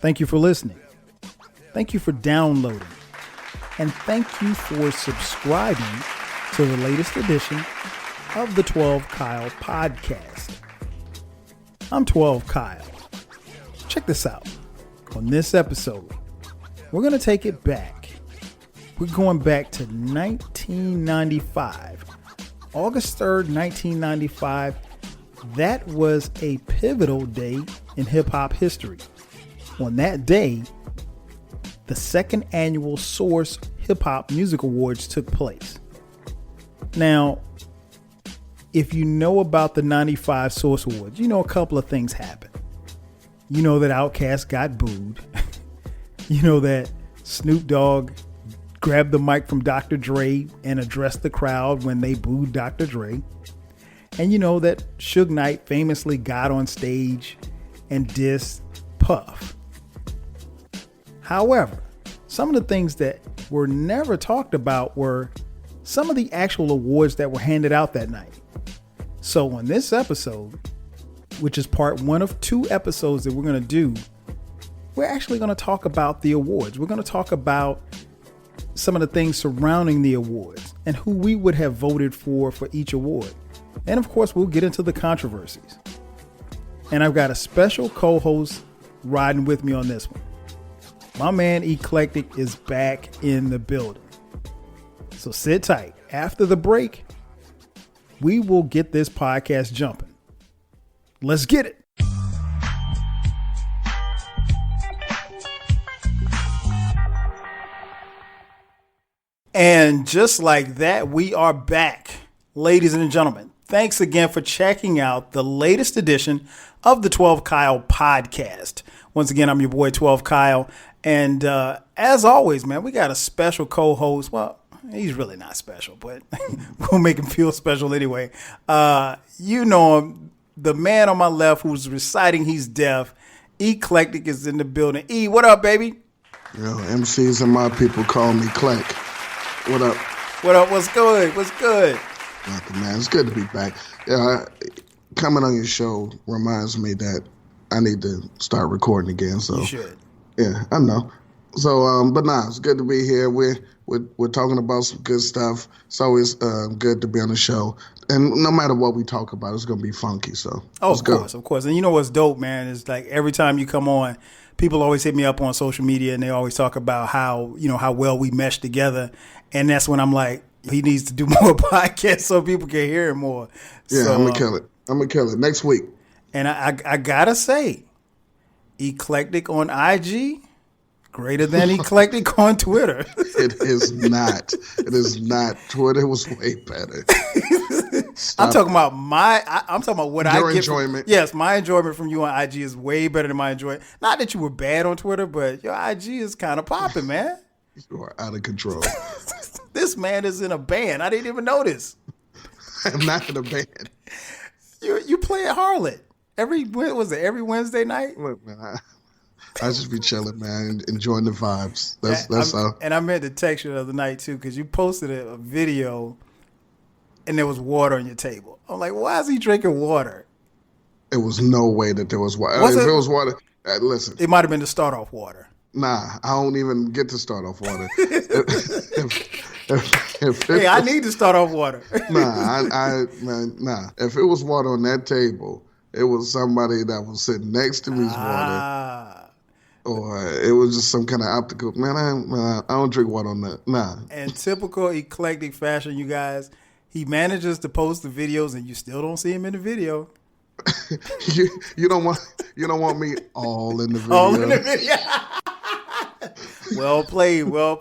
Thank you for listening. Thank you for downloading. And thank you for subscribing to the latest edition of the 12 Kyle podcast. I'm 12 Kyle. Check this out. On this episode, we're going to take it back. We're going back to 1995. August 3rd, 1995. That was a pivotal day in hip-hop history. On that day, the second annual Source Hip Hop Music Awards took place. Now, if you know about the 95 Source Awards, you know a couple of things happened. You know that Outkast got booed. You know that Snoop Dogg grabbed the mic from Dr. Dre and addressed the crowd when they booed Dr. Dre. And you know that Suge Knight famously got on stage and dissed Puff. However, some of the things that were never talked about were some of the actual awards that were handed out that night. So on this episode, which is part one of 2 episodes that we're going to do, we're actually going to talk about the awards. We're going to talk about some of the things surrounding the awards and who we would have voted for each award. And of course, we'll get into the controversies. And I've got a special co-host riding with me on this one. My man Eclectik is back in the building. So sit tight. After the break, we will get this podcast jumping. Let's get it. And just like that, we are back. Ladies and gentlemen, thanks again for checking out the latest edition of the 12 Kyle podcast. Once again, I'm your boy 12 Kyle. And as always, man, we got a special co-host. Well, he's really not special, but we'll make him feel special anyway. You know him, the man on my left who's reciting he's deaf. Eclectik is in the building. E, what up, baby? Yo, MCs and my people call me Clank. What up? What up? What's good? What's good? Nothing, man. It's good to be back. Yeah, coming on your show reminds me that I need to start recording again. So you should. Yeah, I know. So, but nah, it's good to be here. We're talking about some good stuff. It's always good to be on the show. And no matter what we talk about, it's going to be funky. So, of course. And you know what's dope, man, is like every time you come on, people always hit me up on social media and they always talk about how well we mesh together. And that's when I'm like, he needs to do more podcasts so people can hear him more. Yeah, so, I'm going to kill it next week. And I got to say, Eclectik on IG, greater than Eclectik on Twitter. It is not. It is not. Twitter was way better. I'm talking about what Your I get. enjoyment. Yes, my enjoyment from you on IG is way better than my enjoyment. Not that you were bad on Twitter, but your IG is kind of popping, man. You are out of control. This man is in a band. I didn't even notice. I'm not in a band. You play at Harlot every Wednesday night? Look, man, I just be chilling, man, enjoying the vibes. That's all. And I meant to text you the other night too, because you posted a video, and there was water on your table. I'm like, why is he drinking water? It was no way that there was water. If it was water, listen. It might have been the start off water. Nah, I don't even get to start off water. I need to start off water. Nah. If it was water on that table, it was somebody that was sitting next to me's water. Or it was just some kind of optical. Man, I don't drink water on that. Nah. And typical Eclectik fashion, you guys, he manages to post the videos and you still don't see him in the video. you don't want me all in the video. All in the video. Well played. Well,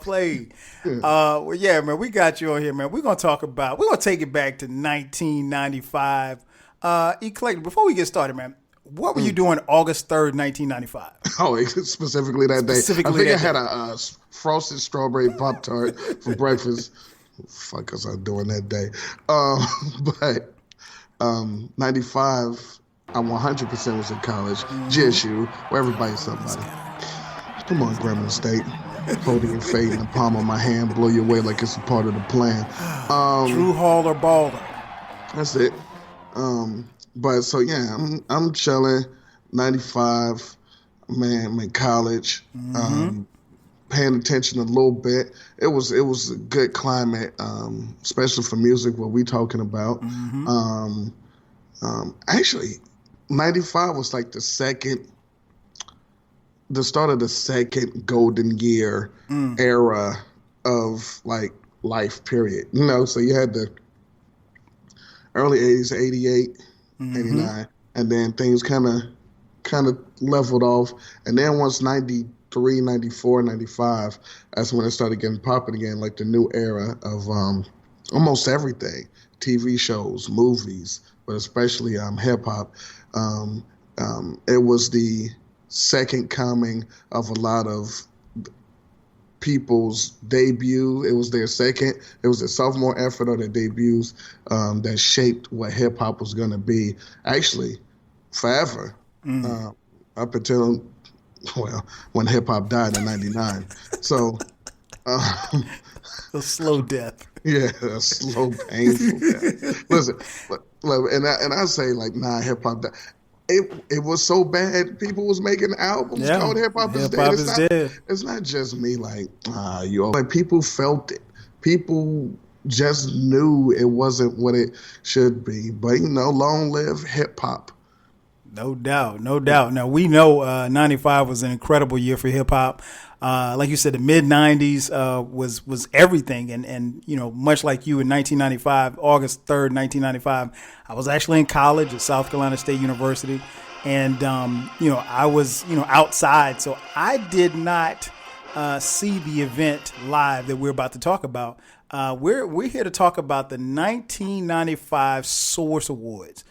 yeah, man, we got you on here, man. We're going to take it back to 1995. Eclectik, before we get started, man, what were you doing August 3rd, 1995? Oh, specifically that day. I think I had a frosted strawberry Pop-Tart for breakfast. Fuck was I doing that day? But 95, I 100% was in college. GSU, where everybody's somebody. Come on, Grambling State. Holding your fate in the palm of my hand, blow your way like it's a part of the plan. Drew Hall or Balder. That's it. But so yeah, I'm chilling. 95. man, college. Paying attention a little bit. It was a good climate, especially for music. What we talking about? Actually, '95 was like the start of the second golden year era of like life period. So you had the early '80s, '88, '89, and then things kind of leveled off. And then once '93, '94, '95, that's when it started getting popping again, like the new era of almost everything. TV shows, movies, but especially hip hop. It was the second coming of a lot of people's debut. It was their sophomore effort or their debuts that shaped what hip hop was going to be. Actually, forever, up until when hip hop died in '99. So, a slow death. Yeah, a slow, painful death. Listen, and I say like, nah, hip hop died. It was so bad. People was making albums called Hip Hop is Dead. It's not just me like, like people felt it. People just knew it wasn't what it should be. But long live hip hop. No doubt. Now we know 95 was an incredible year for hip hop. Like you said, the mid '90s was everything, and much like you in 1995, August 3rd, 1995, I was actually in college at South Carolina State University, and I was outside, so I did not see the event live that we're about to talk about. We're here to talk about the 1995 Source Awards.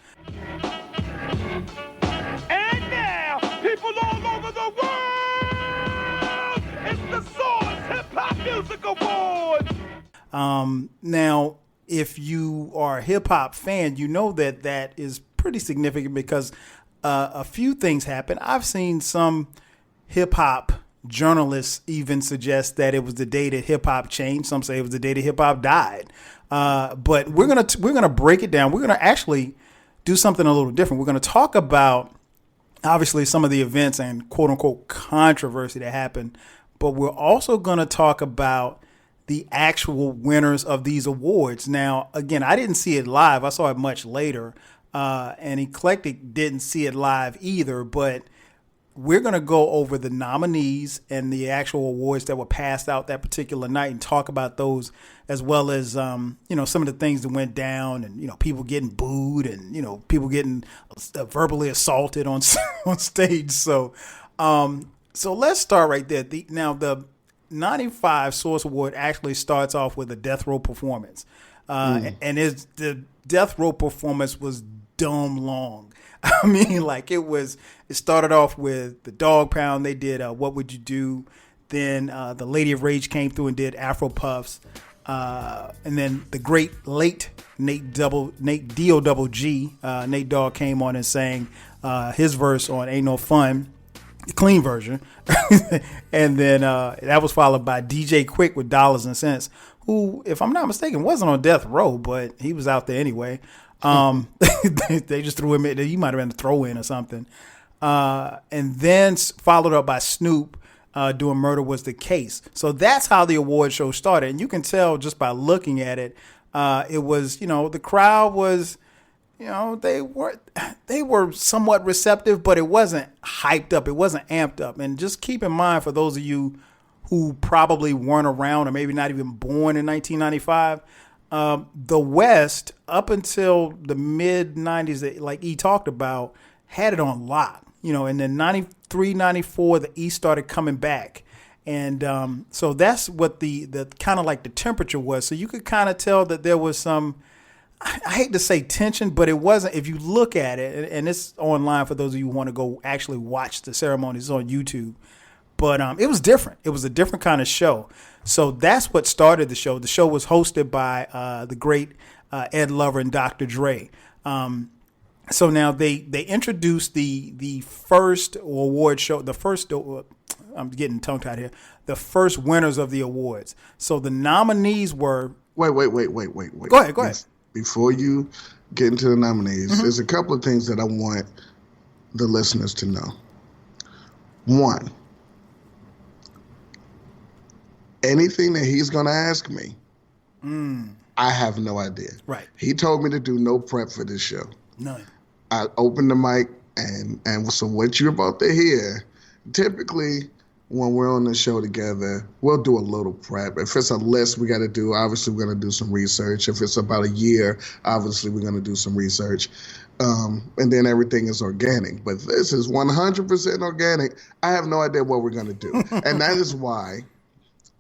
And now, people all over the world, it's the Source Hip Hop Music Awards. Now, if you are a hip hop fan, you know that is pretty significant because a few things happen. I've seen some hip hop journalists even suggest that it was the day that hip hop changed. Some say it was the day that hip hop died. But we're gonna break it down. We're gonna actually do something a little different. We're gonna talk about obviously some of the events and quote unquote controversy that happened, but we're also gonna talk about the actual winners of these awards. Now, again, I didn't see it live. I saw it much later, and Eclectik didn't see it live either, but we're going to go over the nominees and the actual awards that were passed out that particular night and talk about those, as well as, some of the things that went down and, people getting booed and, people getting verbally assaulted on stage. So let's start right there. The 95 Source Award actually starts off with a death row performance. And the death row performance was dumb long. I mean, like it started off with the Dog Pound. They did What Would You Do? Then the Lady of Rage came through and did Afro Puffs. And then the great late Nate Dogg came on and sang his verse on Ain't No Fun, the clean version. And then that was followed by DJ Quick with Dollars and Cents, who, if I'm not mistaken, wasn't on death row, but he was out there anyway. They just threw him in. He might have been a throw-in or something. And then followed up by Snoop doing Murder Was the Case. So that's how the award show started. And you can tell just by looking at it, it was, the crowd was, they were somewhat receptive, but it wasn't hyped up. It wasn't amped up. And just keep in mind, for those of you who probably weren't around or maybe not even born in 1995, the West, up until the mid 90s, like E talked about, had it on lock. And then 93, 94, the East started coming back. And so that's what the kind of like the temperature was. So you could kind of tell that there was some, I hate to say tension, but it wasn't. If you look at it, and it's online for those of you who want to go actually watch the ceremonies on YouTube. But it was different. It was a different kind of show. So that's what started the show. The show was hosted by the great Ed Lover and Dr. Dre. So now they introduced the first award show, I'm getting tongue-tied here, the first winners of the awards. So the nominees were... Wait. Go ahead. Before you get into the nominees, there's a couple of things that I want the listeners to know. One, anything that he's going to ask me, I have no idea. Right. He told me to do no prep for this show. None. I opened the mic, and so what you're about to hear, typically when we're on the show together, we'll do a little prep. If it's a list we got to do, obviously we're going to do some research. If it's about a year, obviously we're going to do some research. And then everything is organic. But this is 100% organic. I have no idea what we're going to do. And that is why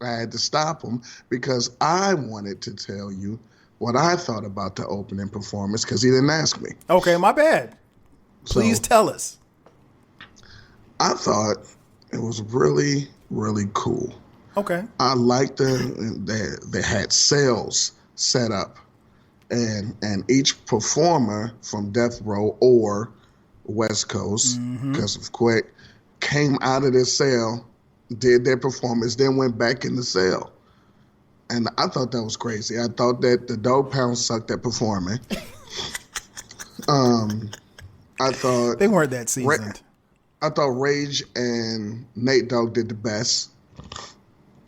I had to stop him, because I wanted to tell you what I thought about the opening performance, because he didn't ask me. Okay, my bad. Please tell us. I thought it was really, really cool. Okay. I liked they had sales set up, and each performer from Death Row or West Coast, because of Quick, came out of their cell, did their performance, then went back in the cell. And I thought that was crazy. I thought that the Dog Pound sucked at performing. I thought they weren't that seasoned. I thought Rage and Nate Dogg did the best.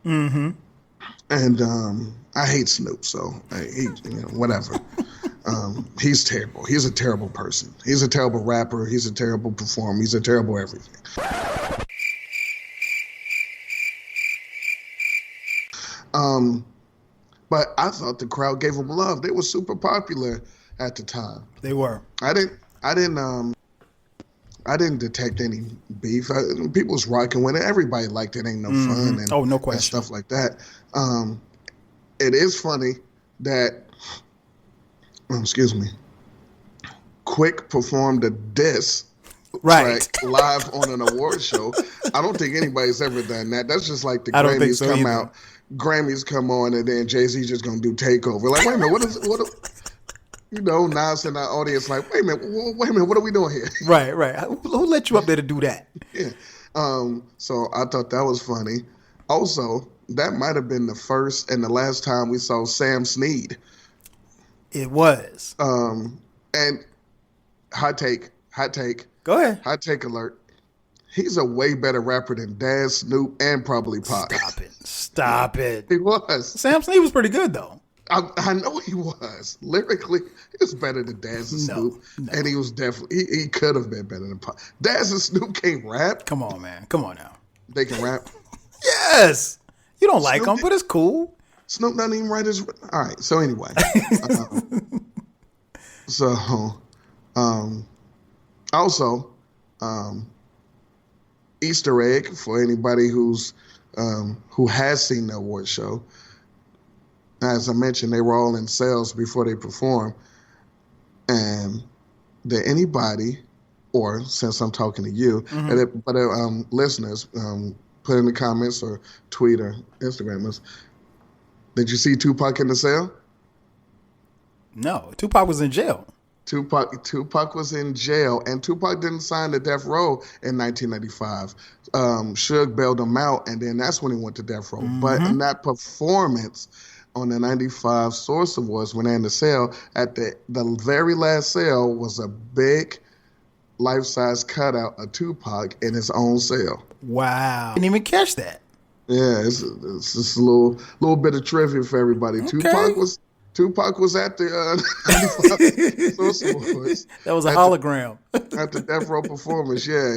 And I hate Snoop, so whatever. He's terrible. He's a terrible person. He's a terrible rapper. He's a terrible performer. He's a terrible everything. But I thought the crowd gave him love. They were super popular at the time. They were. I didn't detect any beef. People was rocking with it. Everybody liked it. Ain't no fun and no question. And stuff like that. It is funny that Quick performed a diss track live on an award show. I don't think anybody's ever done that. That's just like the Grammys come out. Grammys come on, and then Jay-Z just gonna do Takeover. Like, wait a minute, what? Nas in the audience like, wait a minute, what are we doing here? Right. Who let you up there to do that? Yeah. So I thought that was funny. Also, that might have been the first and the last time we saw Sam Snead. It was. And hot take. Go ahead. Hot take alert. He's a way better rapper than Daz, Snoop, and probably Pac. Stop it. He was. Sam Snead was pretty good, though. I know he was. Lyrically, he was better than Daz and Snoop. No. And he was definitely, he could have been better than Pac. Daz and Snoop can't rap. Come on, man. Come on now. They can rap. Yes. You don't like them, but it's cool. Snoop doesn't even write his... All right, so anyway. Also, Easter egg for anybody who has seen the award show. As I mentioned, they were all in cells before they performed. And did anybody, or since I'm talking to you, but listeners, put in the comments or tweet or Instagram us, did you see Tupac in the cell? No, Tupac was in jail. Tupac was in jail, and Tupac didn't sign to Death Row in 1995. Suge bailed him out, and then that's when he went to Death Row. But in that performance on the 95 Source Awards, when they're in the cell, at the very last cell was a big life-size cutout of Tupac in his own cell. Wow. Didn't even catch that. Yeah, it's just a little bit of trivia for everybody. Okay. Tupac was at the 95 Source Awards. That was a hologram. At the Death Row performance, yeah.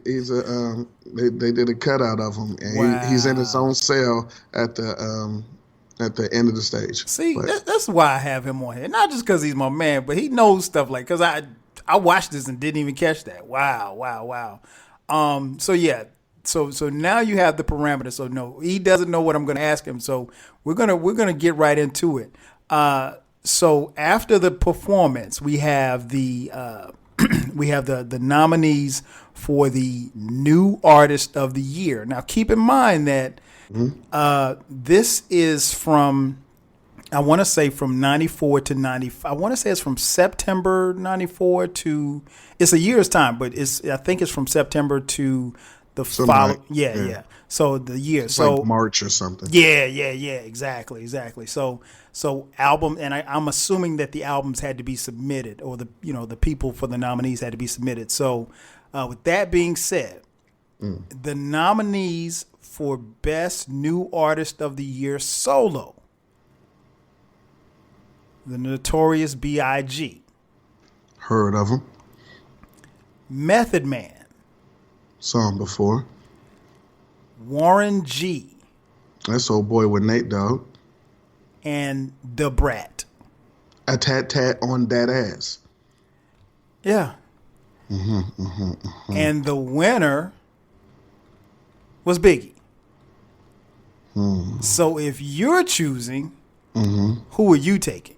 He's a they did a cutout of him, and he's in his own cell at the end of the stage. See, that's why I have him on here. Not just because he's my man, but he knows stuff like, because I watched this and didn't even catch that. Wow. So yeah. So now you have the parameters. So no, he doesn't know what I'm going to ask him. So we're gonna get right into it. So after the performance, we have the nominees for the new artist of the year. Now keep in mind that this is from, I want to say from 94 to 95. I want to say it's from September 94 to, it's a year's time, but I think it's from September to the following. Yeah. So the year. It's so like March or something. Yeah. Exactly. So album, and I'm assuming that the albums had to be submitted, or the people for the nominees had to be submitted. So with that being said, The nominees for Best New Artist of the Year Solo. The Notorious Blige. Heard of him. Method Man. Saw him before. Warren G. That's old boy with Nate Dogg. And The Brat. A tat tat on that ass. Yeah. And the winner was Biggie. So if you're choosing, who are you taking?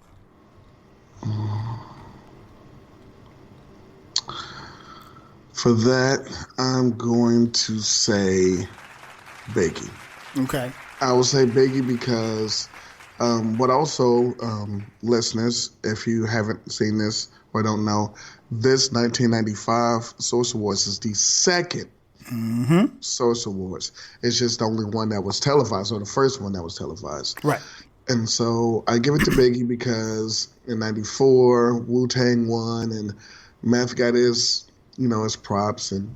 For that, I'm going to say Biggie. Okay. I will say Biggie because, but also, listeners, if you haven't seen this or don't know, this 1995 Source Awards is the second Source Awards. It's just the only one that was televised, or the first one that was televised. Right. And so I give it to Biggie because in 94, Wu-Tang won, and Meth got his props, and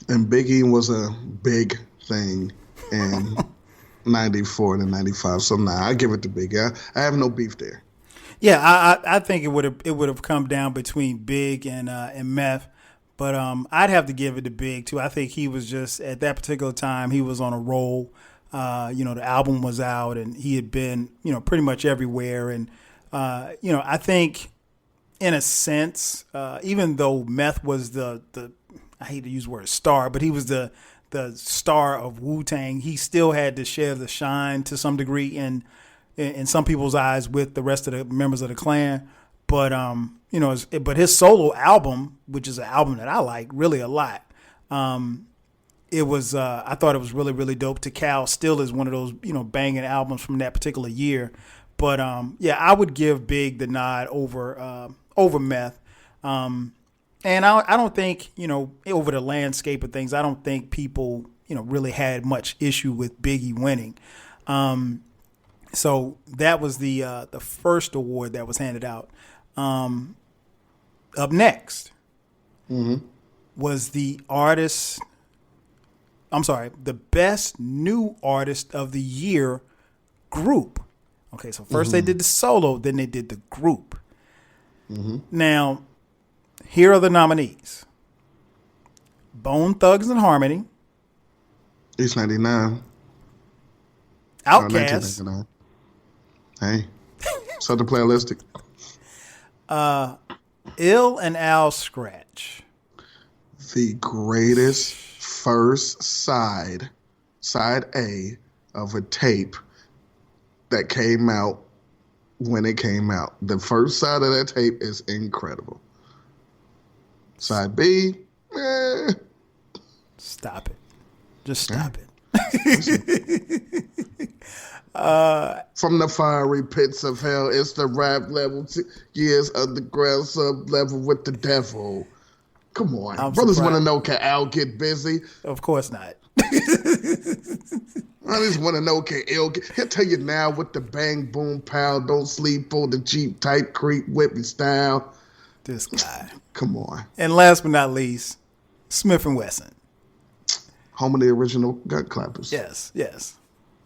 Biggie was a big thing in 94 and 95. So I give it to Biggie. I have no beef there. Yeah, I think it would have come down between Big and Meth, but I'd have to give it to Big too. I think he was just at that particular time he was on a roll. The album was out and he had been pretty much everywhere, and I think in a sense, even though Meth was the I hate to use the word star, but he was the star of Wu-Tang, he still had to share the shine to some degree in some people's eyes with the rest of the members of the clan. But but his solo album, which is an album that I like really a lot, it was I thought it was really, really dope. To Cal still is one of those banging albums from that particular year. But I would give Big the nod over Meth. And I don't think, over the landscape of things, I don't think people, really had much issue with Biggie winning. So that was the first award that was handed out. Up next was the Best New Artist of the Year group. Okay, so first they did the solo, then they did the group. Now, here are the nominees. Bone Thugs and Harmony. East 99. Outkast. 1999. Hey, Southern Playalistic. Ill and Al Scratch. The greatest first side A of a tape that came out when it came out. The first side of that tape is incredible. Side B, Stop it. Just stop it. From the fiery pits of hell, it's the rap level, years underground sub level with the devil. Come on. Brothers want to know, can Al get busy? Of course not. I just want to know, can Ill get... He'll tell you now with the bang, boom, pow, don't sleep on the Jeep type creep, whippy style. This guy. Come on. And last but not least, Smith & Wesson. Home of the original gun clappers. Yes.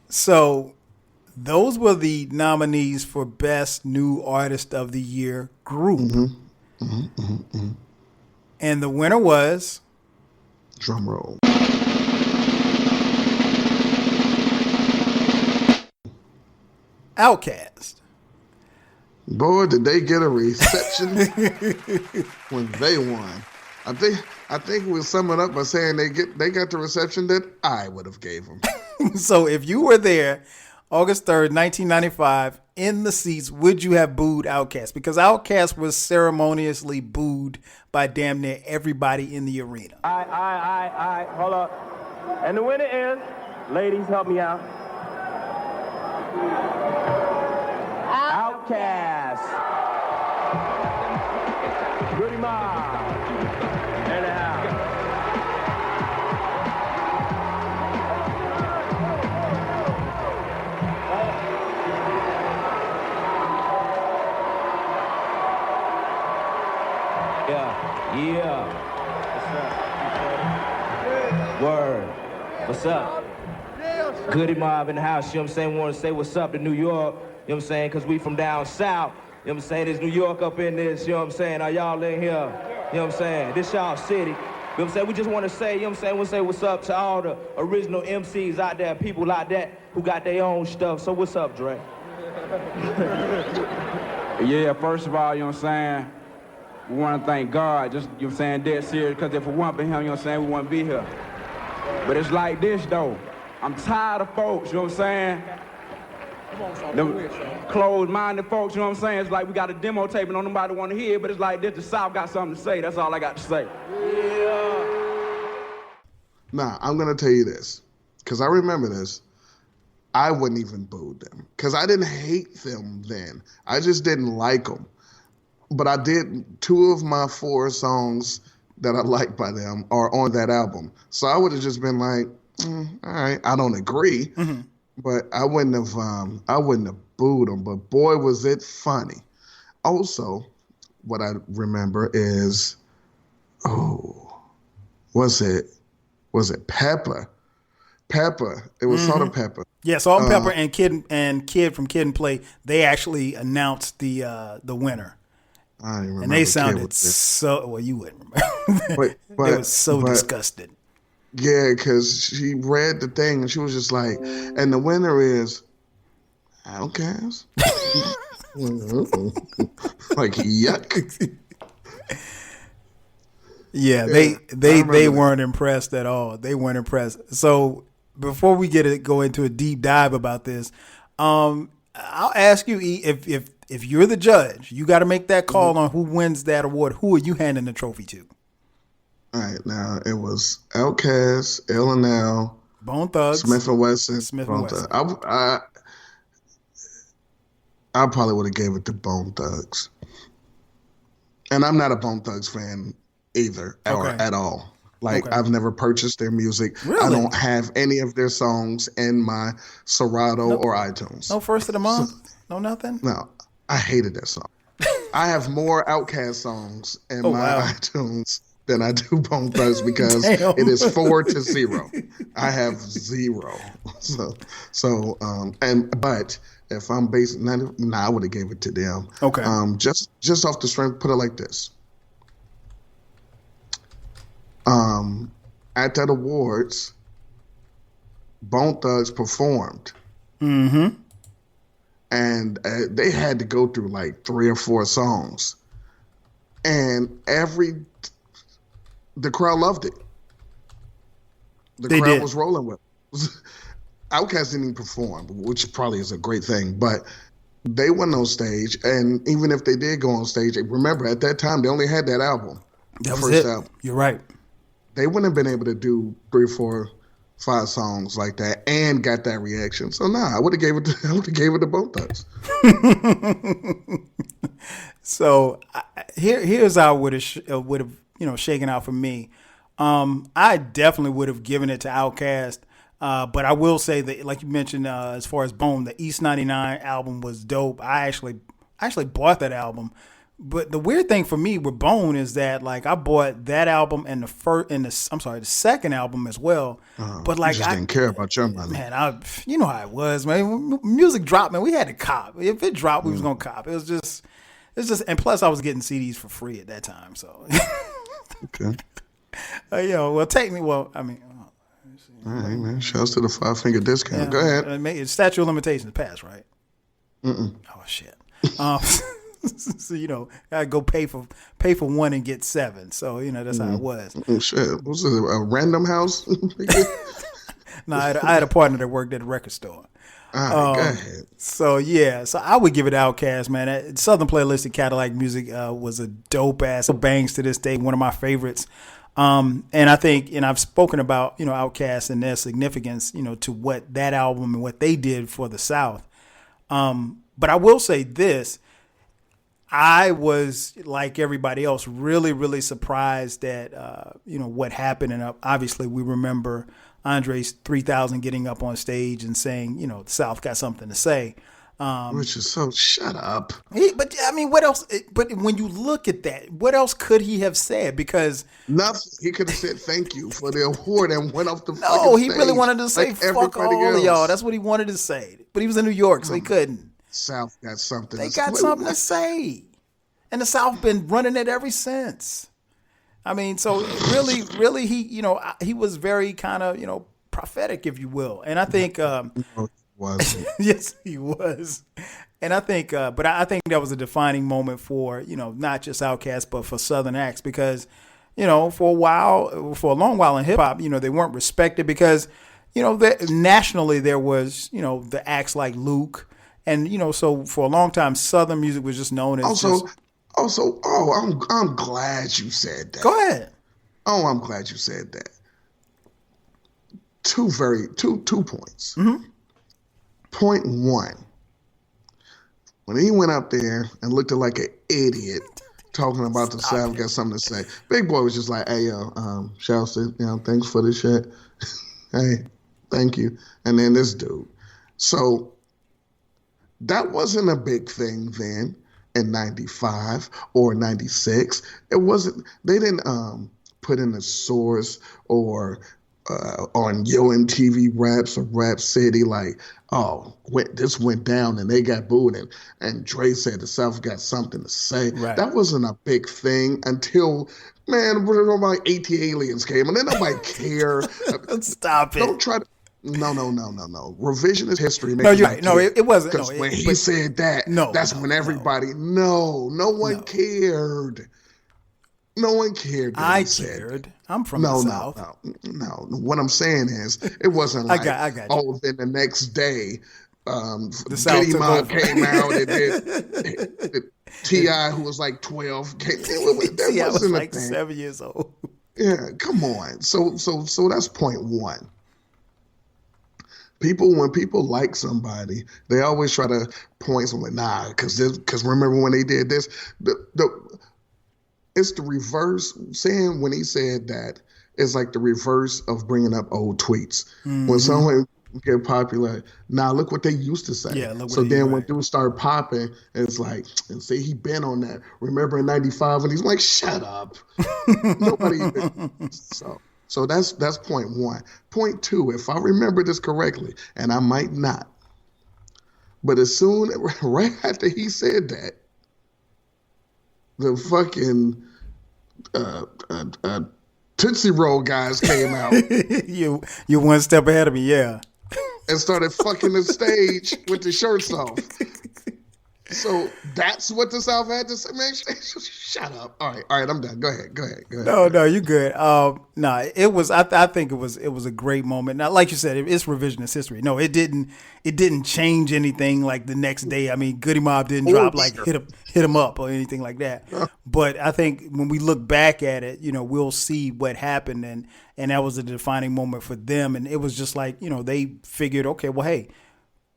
So those were the nominees for Best New Artist of the Year group. And the winner was... Drum roll. Outkast. Boy, did they get a reception when they won. I think we'll sum it up by saying they got the reception that I would have gave them. So if you were there August 3rd, 1995, in the seats, would you have booed Outkast? Because Outkast was ceremoniously booed by damn near everybody in the arena. All right, hold up. And the winner is, ladies, help me out. Outkast. Goody Mob. In the house. Yeah. What's up? What's up? Goody Mob in the house, you know what I'm saying? We want to say what's up to New York, you know what I'm saying? Because we from down south, you know what I'm saying? There's New York up in this, you know what I'm saying? Are y'all in here? You know what I'm saying? This y'all city. You know what I'm saying? We just want to say, you know what I'm saying? We'll say what's up to all the original MCs out there, people like that who got their own stuff. So what's up, Dre? Yeah, first of all, you know what I'm saying? We want to thank God, just, you know what I'm saying, dead serious, because if it weren't for him, you know what I'm saying, we wouldn't be here. But it's like this, though. I'm tired of folks, you know what I'm saying? Them closed-minded folks, you know what I'm saying? It's like we got a demo tape and don't nobody want to hear it, but it's like this, the South got something to say. That's all I got to say. Yeah. Nah, I'm going to tell you this, because I remember this. I wouldn't even boo them, because I didn't hate them then. I just didn't like them. But I did 2 of my 4 songs that I like by them are on that album. So I would have just been like, all right, I don't agree, but I wouldn't have booed them. But boy, was it funny. Also, what I remember is, was it Pepper? Pepper. It was Salt and Pepper. Yeah, Salt and Pepper and Kid from Kid and Play, they actually announced the winner. I don't even remember. And they sounded so, well, you wouldn't remember. They were so disgusted. Yeah, because she read the thing and she was just like, and the winner is Outkast? Like, yuck. Yeah, they weren't impressed at all. They weren't impressed. So before we go into a deep dive about this, I'll ask you, E, if you're the judge, you got to make that call on who wins that award. Who are you handing the trophy to? All right, now it was Outkast, L&L, Bone Thugs, Smith and Wesson. I probably would have gave it to Bone Thugs, and I'm not a Bone Thugs fan either, or at all. Like, I've never purchased their music. Really? I don't have any of their songs in my Serato or iTunes. No First of the Month? No nothing? No, I hated that song. I have more Outkast songs in my iTunes than I do Bone Thugs because it is 4-0. I have 0. But if I'm basing, I would have gave it to them. Okay. Just off the strength, put it like this. At that awards, Bone Thugs performed. Mm-hmm. And they had to go through like 3 or 4 songs. And the crowd loved it. The crowd was rolling with it. Outkast didn't even perform, which probably is a great thing, but they went on stage, and even if they did go on stage, remember, at that time, they only had that album. That was it. Album. You're right. They wouldn't have been able to do 3, 4, 5 songs like that and got that reaction. So I would have gave it to Bone Thugs. So here's how it would have shaken out for me. I definitely would have given it to Outkast. But I will say that, like you mentioned, as far as Bone, the East 99 album was dope. I actually bought that album. But the weird thing for me with Bone is that, like, I bought that album and the second album as well. But like, you just didn't care about your money. Man, you know how it was, man. When music dropped, man, we had to cop. If it dropped, we was gonna cop. It's just, and plus I was getting CDs for free at that time. So, okay. Take me. Well, I mean. All right, man. Shouts to the 5-finger discount. Yeah, go ahead. Statute of limitations passed, right? Mm-mm. Oh shit. So gotta go pay for 1 and get 7. So that's how it was. Oh shit. Was it a Random House? No, I had a partner that worked at a record store. All right, go ahead. So I would give it Outkast, man. Southern Playalistic Cadillac Music was a dope ass. Bangs to this day, one of my favorites. And I think, I've spoken about, Outkast and their significance, to what that album and what they did for the South. But I will say this, I was, like everybody else, really, really surprised at, what happened. And obviously we remember Andre's 3000 getting up on stage and saying, the South got something to say. Which is so shut up. But I mean, what else? But when you look at that, what else could he have said? Because nothing. He could have said thank you for the award and went off the fucking no, he stage really wanted to say like fuck all everybody of y'all. else. That's what he wanted to say. But he was in New York, so he couldn't. South got something. They got something to say, and the South been running it ever since. I mean, so really, he was very kind of prophetic, if you will, and I think yes, he was. And I think, but I think that was a defining moment for, not just Outkast, but for Southern acts because, for a long while in hip hop, they weren't respected because, nationally there was, the acts like Luke. And, so for a long time, Southern music was just known as I'm glad you said that. Go ahead. Oh, I'm glad you said that. Two points. Mm-hmm. Point one. When he went up there and looked like an idiot talking about the South, got something to say. Big Boy was just like, hey, yo, shouts to, thanks for the shit. Hey, thank you. And then this dude. So that wasn't a big thing then in 95 or 96. It wasn't, they didn't put in a source or on Yo MTV Raps or Rap City, like, this went down and they got booed and Dre said the South got something to say. Right. That wasn't a big thing until, man, like 80 aliens came and then nobody cared. Stop it. Don't try to. No. Revisionist history. No, you're right. No, it wasn't. Because when he said that, that's when everybody. No one cared. No one cared. I cared. I'm from the South. No. What I'm saying is, it wasn't like, I got you. Then the next day, the South Goody Mob came out and did T.I., who was like 12, came in. That T.I. wasn't was like a thing. 7 years old. Yeah, come on. So that's point one. When people like somebody, they always try to point something. Because remember when they did this, it's the reverse. Saying when he said that, it's like the reverse of bringing up old tweets. Mm-hmm. When someone get popular, look what they used to say. Yeah, so then when dudes start popping, it's like, and say he been on that. Remember in 95 when he's like, shut up. Nobody even. So that's point one. Point two, if I remember this correctly, and I might not, but right after he said that, the fucking Tootsie Roll guys came out. You're one step ahead of me, yeah. And started fucking the stage with the shirts off. So that's what the South had to say. Man, shut up. All right, I'm done. Go ahead. No, you're good. It was. I think it was a great moment. Now, like you said, it's revisionist history. No, it didn't change anything. Like the next day, I mean, Goody Mob didn't drop like hit him up or anything like that. But I think when we look back at it, we'll see what happened, and that was a defining moment for them. And it was just like they figured, okay, well, hey,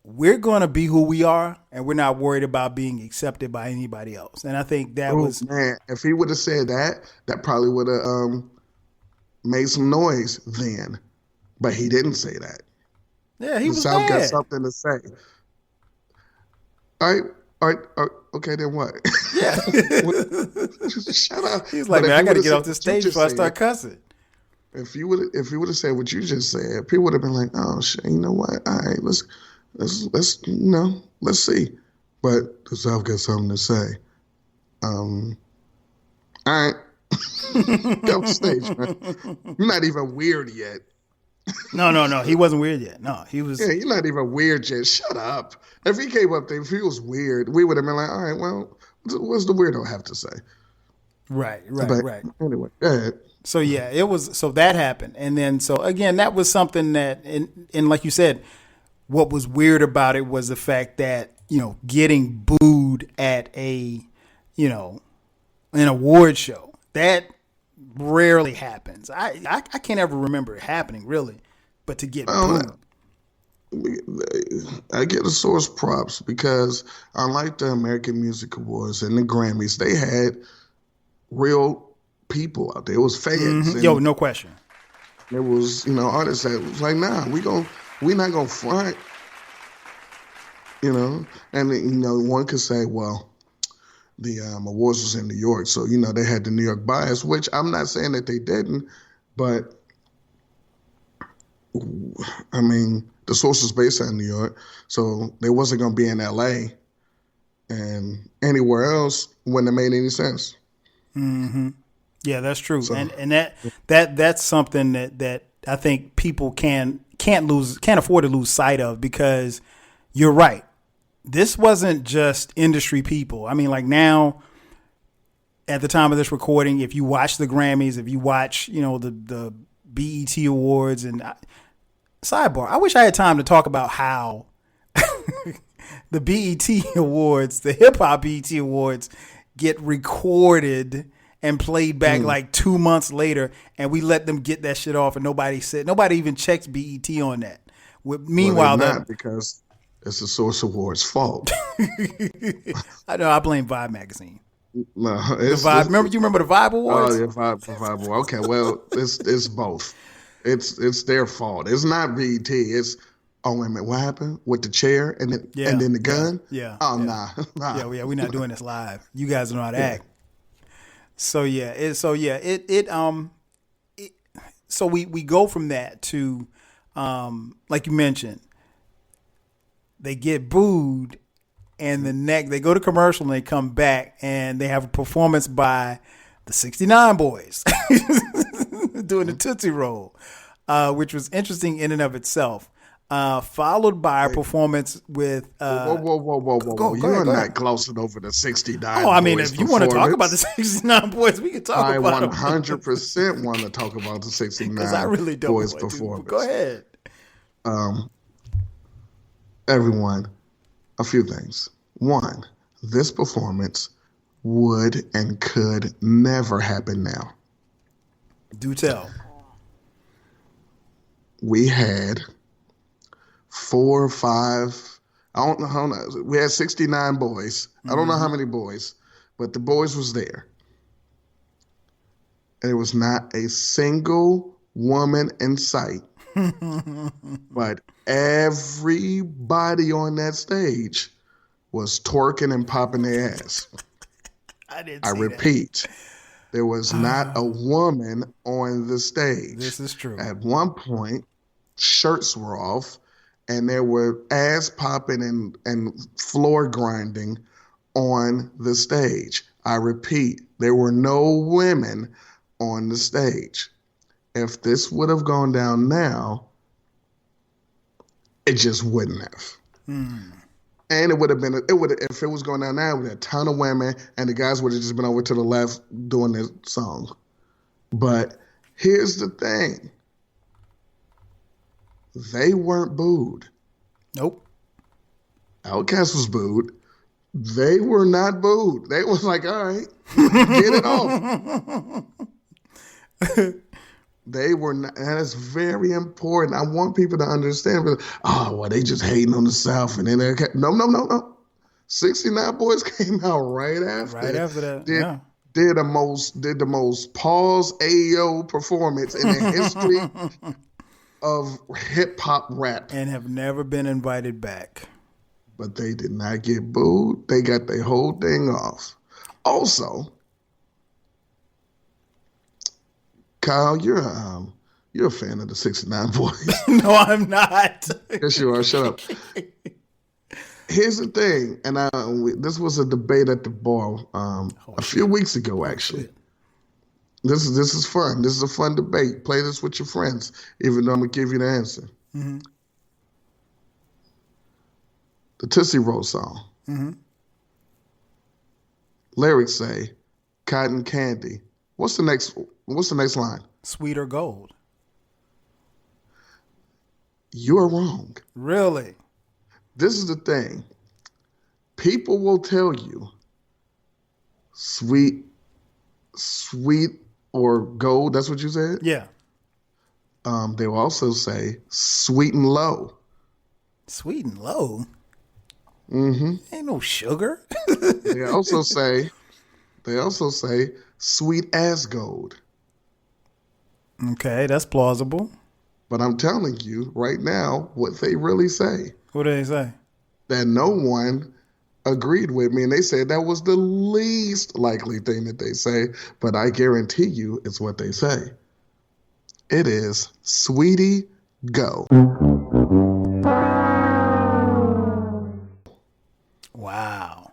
we're going to be who we are, and we're not worried about being accepted by anybody else. And I think that was... Man, if he would have said that, that probably would have made some noise then. But he didn't say that. Yeah, he was The South mad. got something to say. All right, okay, then what? Yeah. Shut up. He was like, man, I got to get off this stage before I start cussing. If you would have said what you just said, people would have been like, oh, shit, you know what? All right, let's see. But the South got something to say. All right. Get off the stage, man. You're not even weird yet. No. He wasn't weird yet. No, he was. Yeah, you're not even weird yet. Shut up. If he came up there, if he was weird, we would have been like, all right, well, what's the weirdo have to say? Right. Anyway, go ahead. So yeah, it was. So that happened, and then so again, that was something that, and like you said, what was weird about it was the fact that getting booed at an award show that rarely happens. I can't ever remember it happening really, but to get booed. I get the source props because unlike the American Music Awards and the Grammys, they had real people out there. It was fans. Mm-hmm. No question. There was, artists that was like, nah, we're not gonna front. you know. And you know, one could say, well, the awards was in New York, so you know they had the New York bias, which I'm not saying that they didn't, but I mean the source was based in New York, so they wasn't going to be in L.A. and anywhere else wouldn't have made any sense. Mm-hmm. Yeah, that's true, So, and that's something that I think people can't afford to lose sight of, because you're right. This wasn't just industry people. I mean, like now, at the time of this recording, if you watch the Grammys, if you watch, you know, the BET Awards, and sidebar, I wish I had time to talk about how the BET Awards, the hip hop BET Awards, get recorded and played back like 2 months later, and we let them get that shit off, and nobody even checks BET on that. Meanwhile, not because it's the Source Awards' fault. I know, I blame Vibe magazine. No, The Vibe. Remember the Vibe Awards? Oh, yeah, Vibe. Okay, well, it's both. It's their fault. It's not BET. It's wait a minute, what happened with the chair and then the gun? Yeah. Oh, yeah. Nah. Yeah, we're not doing this live. You guys don't know how to act. So so we go from that to like you mentioned, they get booed, and they go to commercial and they come back and they have a performance by the 69 Boys doing the Tootsie Roll, which was interesting in and of itself. Followed by a performance with whoa. You're not glossing over the 69 Oh, I mean, Boys if you want to talk about the 69 Boys, we can talk about them. I 100% want to talk about the 69 Because I really don't Boys want to. performance. Go ahead. Everyone, a few things. One, this performance would and could never happen now. Do tell. We had 4 or 5, I don't know. We had 69 boys. I don't know how many boys, but the boys was there. And there was not a single woman in sight. But everybody on that stage was twerking and popping their ass. I repeat, there was not a woman on the stage. This is true. At one point, shirts were off, and there were ass popping and floor grinding on the stage. I repeat, there were no women on the stage. If this would have gone down now, it just wouldn't have. And it would have been, if it was going down now, it would have a ton of women, and the guys would have just been over to the left doing their song. But here's the thing. They weren't booed. Nope. Outkast was booed. They were not booed. They was like, all right, get it off. They were not, and it's very important. I want people to understand, they just hating on the South. And then no. 69 Boys came out right after. Right after that, did the most pause AO performance in the history of hip hop rap, and have never been invited back. But they did not get booed. They got their whole thing off. Also, Kyle, you're a fan of the 69 Boys. No, I'm not. Yes, you are. Shut up. Here's the thing, and this was a debate at the bar a few weeks ago, actually. This is fun. This is a fun debate. Play this with your friends, even though I'm going to give you the answer. Mm-hmm. The Tootsie Roll song. Mm-hmm. Lyrics say, cotton candy. What's the next line? Sweet or gold. You're wrong. Really? This is the thing. People will tell you sweet or gold. That's what you said? Yeah. They will also say sweet and low. Sweet and low? Mm-hmm. Ain't no sugar. They also say sweet as gold. Okay, that's plausible. But I'm telling you right now what they really say. What do they say? that no one agreed with me, and they said that was the least likely thing that they say, but I guarantee you it's what they say. It is Sweetie Go. Wow.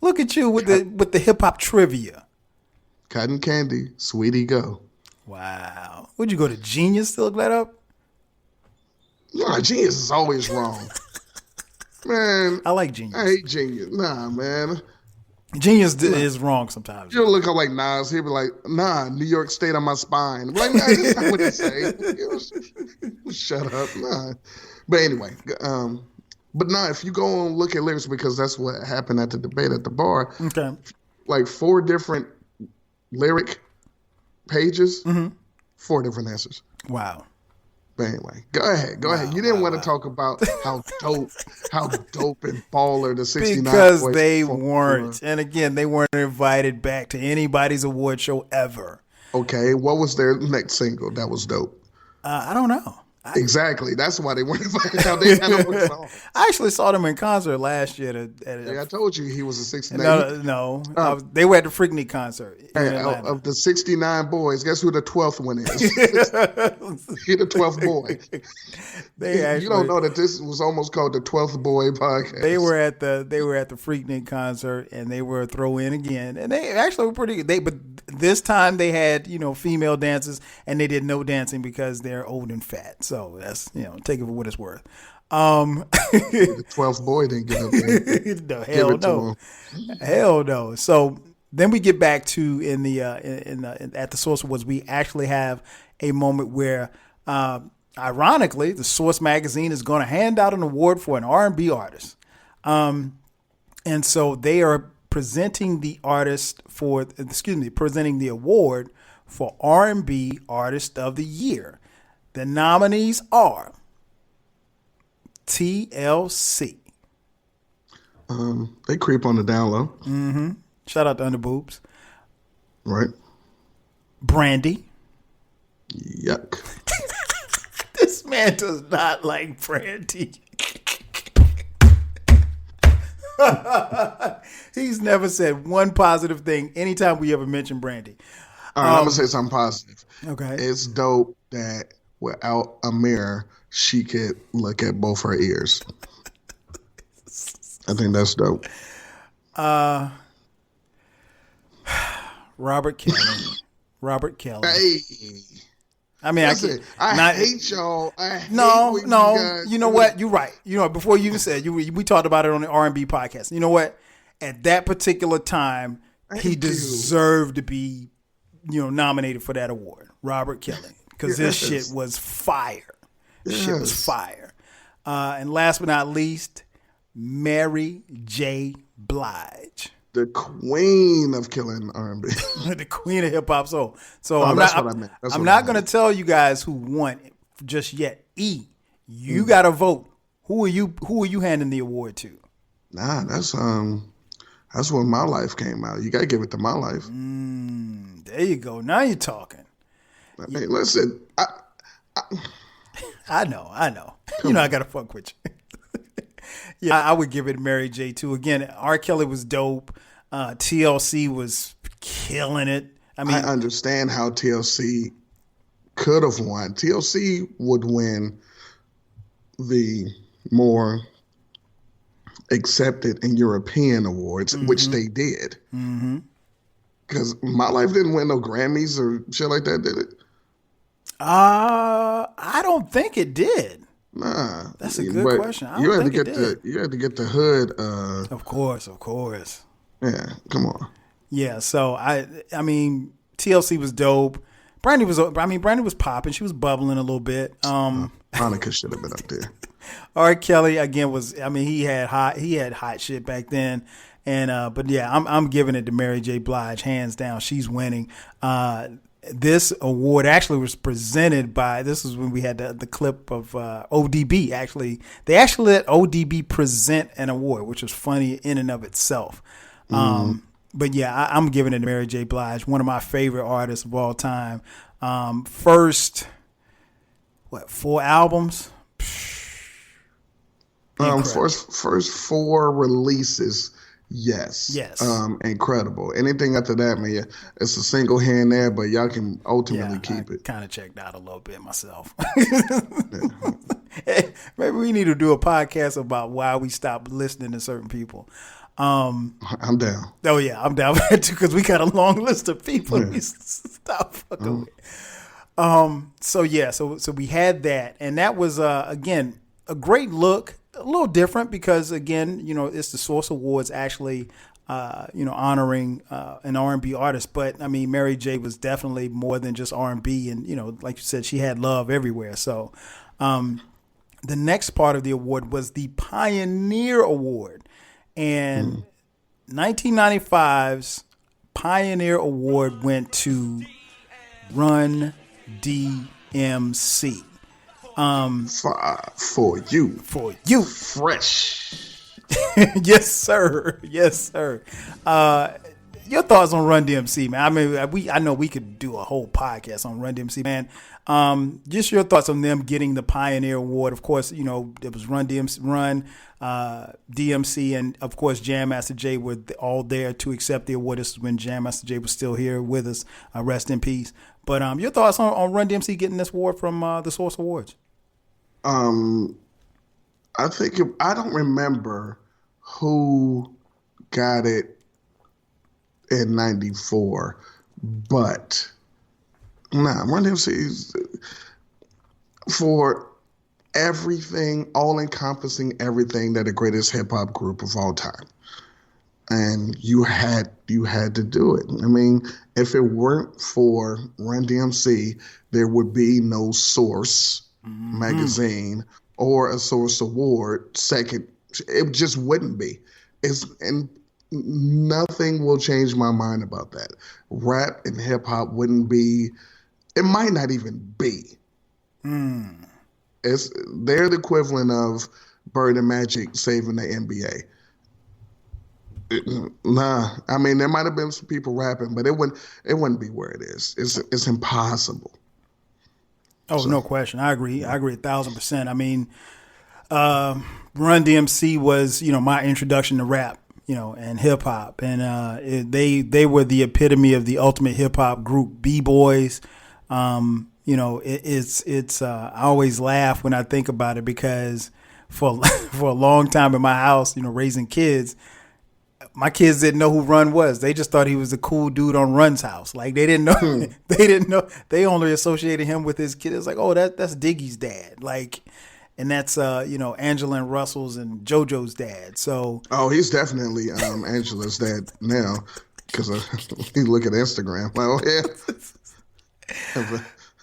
Look at you with the hip hop trivia. Cotton Candy, Sweetie Go. Wow. Would you go to Genius to look that up? Nah, Genius is always wrong. Man, I like Genius. I hate Genius. Nah, man. Genius is wrong sometimes. You'll look up like Nas. He'll be like, nah, New York State on my spine. I'm like, nah, that's not what he say. Shut up. Nah. But anyway, but nah, if you go and look at lyrics, because that's what happened at the debate at the bar. Okay. Like 4 different lyric pages, 4 different answers. Wow. But anyway, go ahead. You didn't want to talk about how dope and baller the 69 because boys they were. weren't. And again, they weren't invited back to anybody's award show ever. Okay, what was their next single that was dope? I don't know. Exactly. That's why they weren't invited. Now they had no song. I actually saw them in concert last year. I told you he was a 69. No. They were at the Freaknik concert. Hey, of the 69 boys, guess who the 12th one is? He the 12th boy. You don't know that this was almost called the 12th boy podcast. They were at the Freaknik concert, and they were a throw in again, and they actually were pretty good. But this time they had female dancers, and they did no dancing because they're old and fat. So that's take it for what it's worth. The 12th boy didn't get up there. No, hell no. Hell no. So then we get back to at the Source Awards, we actually have a moment where, ironically, the Source magazine is going to hand out an award for an R&B artist, and so they are presenting the award for R&B Artist of the Year. The nominees are TLC. They creep on the down low. Mm-hmm. Shout out to Underboobs. Right. Brandy. Yuck. This man does not like Brandy. He's never said one positive thing anytime we ever mention Brandy. All right, I'm going to say something positive. Okay. It's dope that without a mirror, she could look at both her ears. I think that's dope. Robert Kelly. Hey. I mean, listen, I hate y'all. No. You know what? You're right. Before you even said we talked about it on the R&B podcast. You know what? At that particular time, he deserved to be, nominated for that award. Robert Kelly. Because this shit was fire. Shit was fire. And last but not least, Mary J. Blige. The queen of killing R&B. The queen of hip hop soul. So I'm not going to tell you guys who won just yet. You got to vote. Who are you handing the award to? Nah, that's when My Life came out. You got to give it to My Life. There you go. Now you're talking. I mean, listen. I know. I got to fuck with you. Yeah, I would give it Mary J. too. Again, R. Kelly was dope. TLC was killing it. I mean, I understand how TLC could have won. TLC would win the more accepted and European awards, which they did. Because My Life didn't win no Grammys or shit like that, did it? I don't think it did. Nah, that's a good question. You had to get the hood. Of course. Yeah, come on. Yeah, so I mean, TLC was dope. Brandy was popping. She was bubbling a little bit. Monica should have been up there. R. Kelly again he had hot shit back then. And but yeah, I'm giving it to Mary J. Blige, hands down. She's winning. This award actually was presented by. This is when we had the clip of ODB. Actually, they actually let ODB present an award, which was funny in and of itself. But yeah, I'm giving it to Mary J. Blige, one of my favorite artists of all time. First, 4 albums? First four releases, yes. Incredible. Anything after that, man, it's a single here and there, but y'all can ultimately keep it. Kind of checked out a little bit myself. Maybe we need to do a podcast about why we stopped listening to certain people. I'm down. Oh yeah, I'm down for that too, because we got a long list of people we stop fucking with. So we had that, and that was again a great look, a little different because again, it's the Source Awards actually, honoring an R&B artist, but I mean Mary J was definitely more than just R&B, and like you said, she had love everywhere. So, the next part of the award was the Pioneer Award. And 1995's Pioneer Award went to Run DMC. For you. Fresh. Yes, sir. Yes, sir. Your thoughts on Run DMC, man? I mean, I know we could do a whole podcast on Run DMC, man. Just your thoughts on them getting the Pioneer Award. Of course, it was Run DMC, and of course Jam Master Jay were all there to accept the award. This is when Jam Master Jay was still here with us. Rest in peace. But your thoughts on Run DMC getting this award from the Source Awards? I don't remember who got it in '94, but Run DMC for everything, all encompassing everything that the greatest hip hop group of all time, and you had to do it. I mean, if it weren't for Run DMC, there would be no Source magazine or a Source Award second. It just wouldn't be. And nothing will change my mind about that. Rap and hip hop wouldn't be. It might not even be. They're the equivalent of Bird and Magic saving the NBA. I mean, there might have been some people rapping, but it wouldn't be where it is. It's impossible. Oh, so. No question. I agree. I agree 1,000%. I mean, Run DMC was, my introduction to rap, and hip hop, and they were the epitome of the ultimate hip hop group, B-boys. I always laugh when I think about it because for a long time in my house, raising kids, my kids didn't know who Run was. They just thought he was the cool dude on Run's house. Like they didn't know. They didn't know. They only associated him with his kid. It's like, oh, that's Diggy's dad. Like, and that's Angela and Russell's and JoJo's dad. So he's definitely Angela's dad now because you look at Instagram. Like, oh yeah,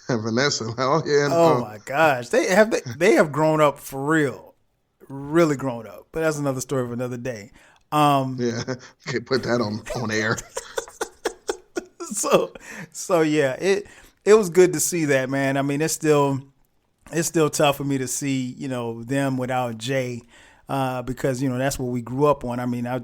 and Vanessa. Like, oh yeah. Oh my gosh, they have grown up for real, really grown up. But that's another story for another day. Yeah, can't put that on air. So yeah, it was good to see that, man. I mean, it's still tough for me to see, them without Jay, because that's what we grew up on. I mean, I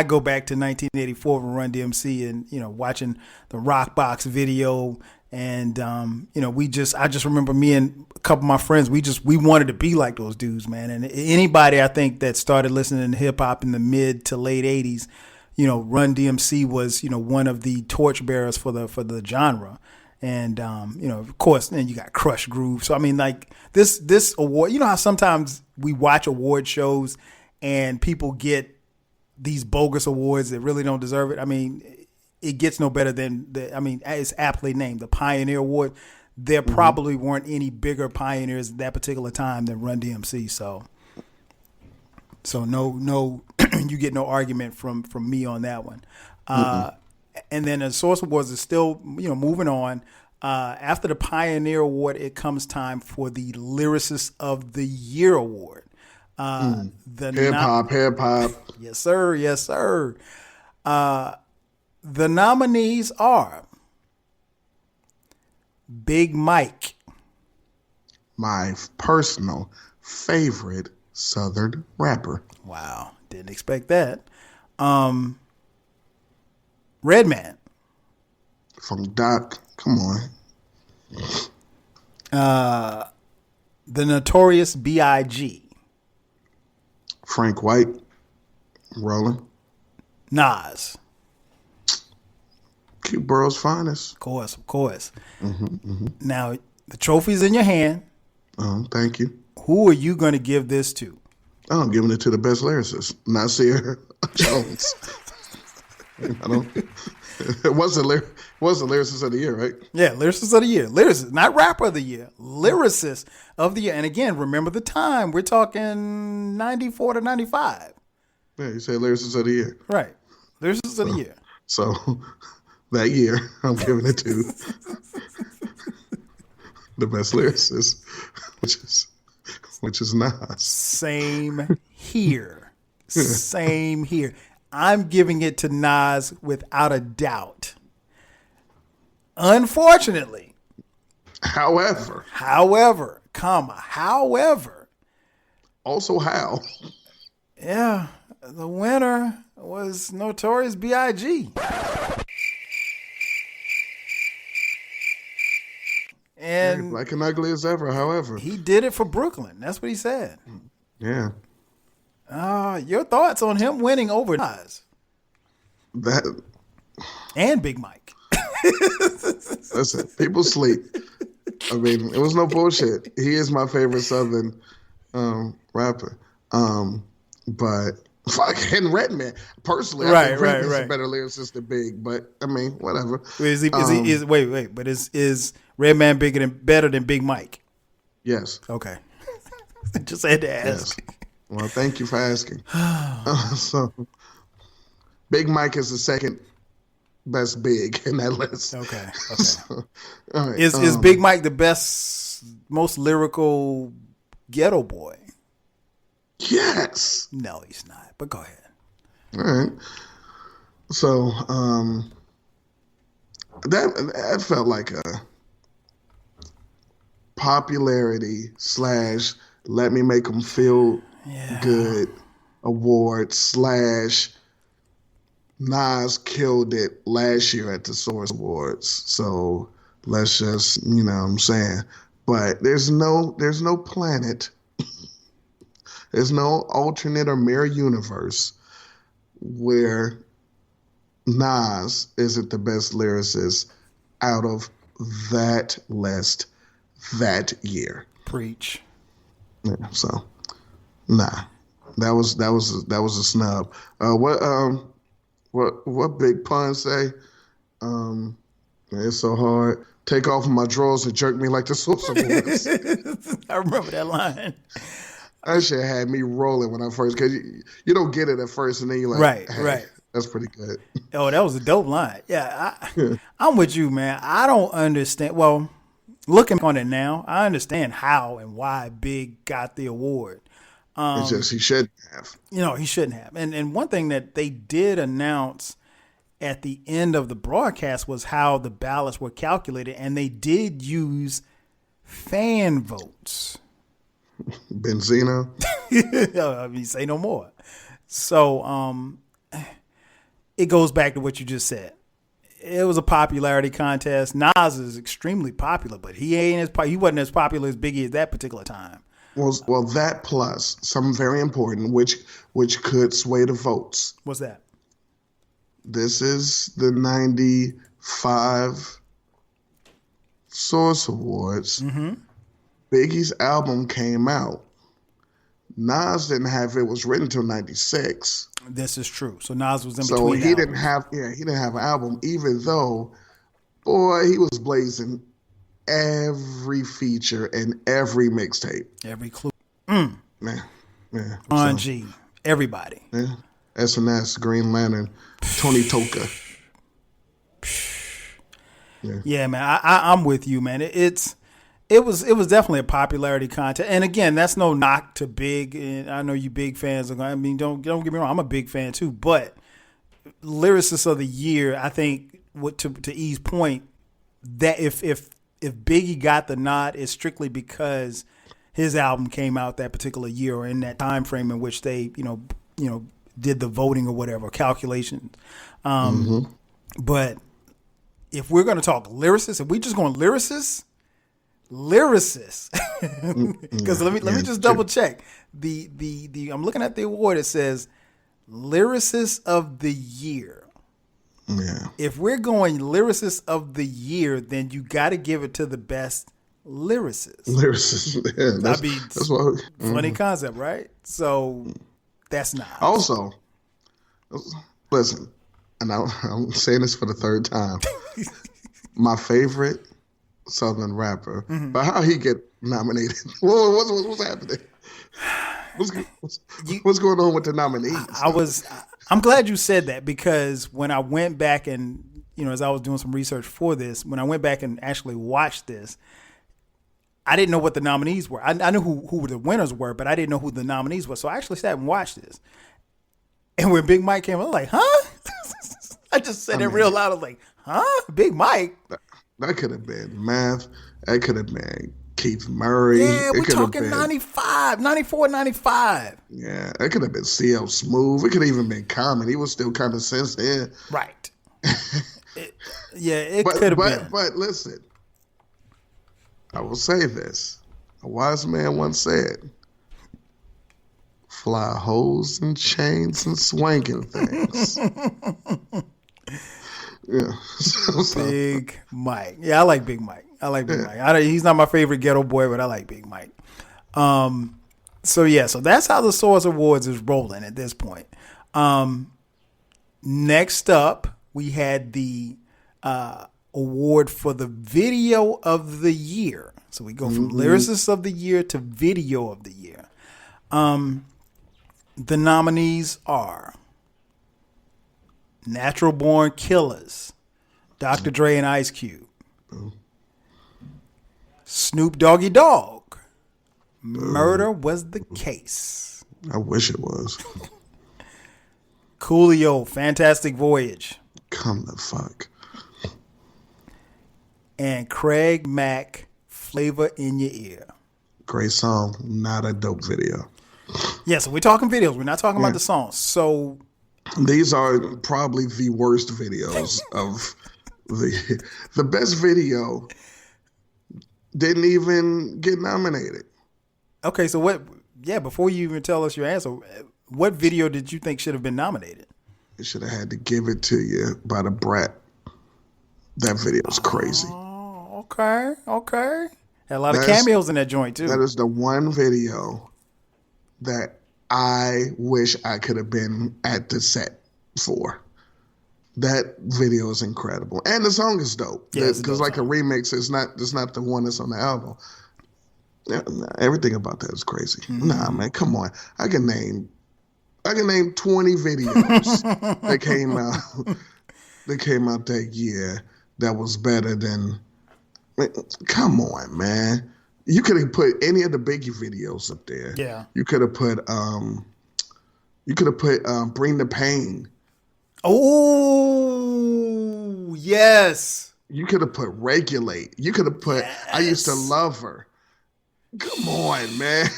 go back to 1984 with Run DMC and watching the Rock Box video, and I just remember me and a couple of my friends, we wanted to be like those dudes, man. And anybody I think that started listening to hip hop in the mid to late 80s, Run DMC was one of the torchbearers for the genre. And, of course, then you got Crush Groove. So, I mean, like this award, how sometimes we watch award shows and people get these bogus awards that really don't deserve it. I mean, it gets no better than it's aptly named the Pioneer Award. There probably weren't any bigger pioneers at that particular time than Run DMC. So no, you get no argument from me on that one. And then the Source Awards is still, moving on. After the Pioneer Award, it comes time for the Lyricist of the Year Award. Hip hop. Yes, sir. Yes, sir. The nominees are Big Mike, my personal favorite Southern rapper. Wow, didn't expect that. Redman. From Doc, come on. The Notorious B.I.G. Frank White, rolling. Nas. Q Borough's finest. Of course. Now, the trophy's in your hand. Thank you. Who are you going to give this to? I'm giving it to the best lyricist, Nasir Jones. I don't. It was the lyricist of the year, right? Yeah, lyricist of the year. Lyricist, not rapper of the year. Lyricist of the year. And again, remember the time. We're talking 94 to 95. Yeah, you say lyricist of the year. Right. Lyricist of the year. So that year, I'm giving it to the best lyricist, which is Nas. Same here. Same here. I'm giving it to Nas without a doubt. Unfortunately. However. Also how. Yeah, the winner was Notorious Blige. And Black and ugly as ever, however. he did it for Brooklyn. That's what he said. Yeah. Your thoughts on him winning over Nas That and Big Mike? Listen, people sleep. I mean, it was no bullshit. He is my favorite Southern rapper. But fucking Redman, personally, I think Redman's a better lyricist than Big. But I mean, whatever. Wait. But is Redman better than Big Mike? Yes. Okay. Just had to ask. Yes. Well, thank you for asking. So, Big Mike is the second best Big in that list. Okay. So, all right. Is Big Mike the best, most lyrical ghetto boy? Yes. No, he's not. But go ahead. All right. So, that felt like a popularity / let me make them feel good award / Nas killed it last year at the Source Awards. So let's just, you know what I'm saying. But there's no planet, there's no alternate or mirror universe where Nas isn't the best lyricist out of that list that year. Preach. Yeah, so nah. That was a snub. What Big Pun say? It's so hard. Take off my drawers and jerk me like the Source Awards. I remember that line. That shit had me rolling when I first, because you don't get it at first, and then you're like, right. That's pretty good. Oh, that was a dope line. Yeah, I'm with you, man. I don't understand. Well, looking on it now, I understand how and why Big got the award. It's just he shouldn't have. He shouldn't have. And one thing that they did announce at the end of the broadcast was how the ballots were calculated, and they did use fan votes. Benzino. I mean, say no more. So it goes back to what you just said. It was a popularity contest. Nas is extremely popular, but he wasn't as popular as Biggie at that particular time. Well, that plus something very important, which could sway the votes. What's that? This is the 95 Source Awards. Mm-hmm. Biggie's album came out. Nas didn't have it was written until 96. This is true. So Nas was in so between. So he didn't have an album, even though, boy, he was blazing every feature and every mixtape. Every clue. Man. Yeah. On G. Everybody. Yeah. SNS, Green Lantern, Tony Toka. Yeah, man. I'm with you, man. It was definitely a popularity contest. And again, that's no knock to Big. And I know you Big fans are going. I mean, don't get me wrong. I'm a big fan too. But Lyricist of the Year, I think, to E's point, that if Biggie got the nod, it's strictly because his album came out that particular year or in that time frame in which they did the voting or whatever calculations. But if we're going to talk lyricists, if we just going lyricists, Lyricists. Because let me just double check. The I'm looking at the award. It says Lyricist of the Year. Yeah. If we're going Lyricist of the Year, then you got to give it to the best lyricist. Lyricist. Yeah, that's what. Funny concept, right? So that's not. Also, listen, and I'm saying this for the third time. My favorite Southern rapper, but how he get nominated? What's happening? What's going on with the nominees? I'm glad you said that, because when I went back and, as I was doing some research for this, when I went back and actually watched this, I didn't know what the nominees were. I knew who the winners were, but I didn't know who the nominees were. So I actually sat and watched this. And when Big Mike came, I was like, huh? I just said it real loud. I was like, huh? Big Mike? That could have been Math. That could have been Keith Murray. Yeah, we're talking 95, 94, 95. Yeah, it could have been CL Smooth. It could have even been Common. He was still Common Sense then. Right. It could have been. But listen, I will say this. A wise man once said, fly hoes and chains and swanking things. Yeah. Big Mike. Yeah, I like Big Mike. Mike. He's not my favorite ghetto boy, but I like Big Mike. So that's how the Source Awards is rolling at this point. Next up, we had the award for the Video of the Year. So we go from Lyricist of the Year to Video of the Year. The nominees are Natural Born Killers, Dr. Dre and Ice Cube, Snoop Doggy Dogg, Murder Was the Case. I wish it was. Coolio, Fantastic Voyage. Come the fuck. And Craig Mack, Flavor in Your Ear. Great song, not a dope video. Yeah, so we're talking videos. We're not talking about the songs. So these are probably the worst videos of the best video didn't even get nominated. Okay, so what? Yeah, before you even tell us your answer, what video did you think should have been nominated? It should have had to Give It To You by the Brat. That video is crazy. Oh, okay. Had a lot of cameos in that joint too. That is the one video that I wish I could have been at the set for. That video is incredible, and the song is dope. Yeah, because like a remix, it's not the one that's on the album. Everything about that is crazy. Nah, man, come on. I can name 20 videos that came out that year that was better than. Come on, man. You could have put any of the Biggie videos up there. Yeah. You could have put Bring the Pain. Oh, yes. You could have put Regulate. You could have put I Used to Love Her. Come on, man.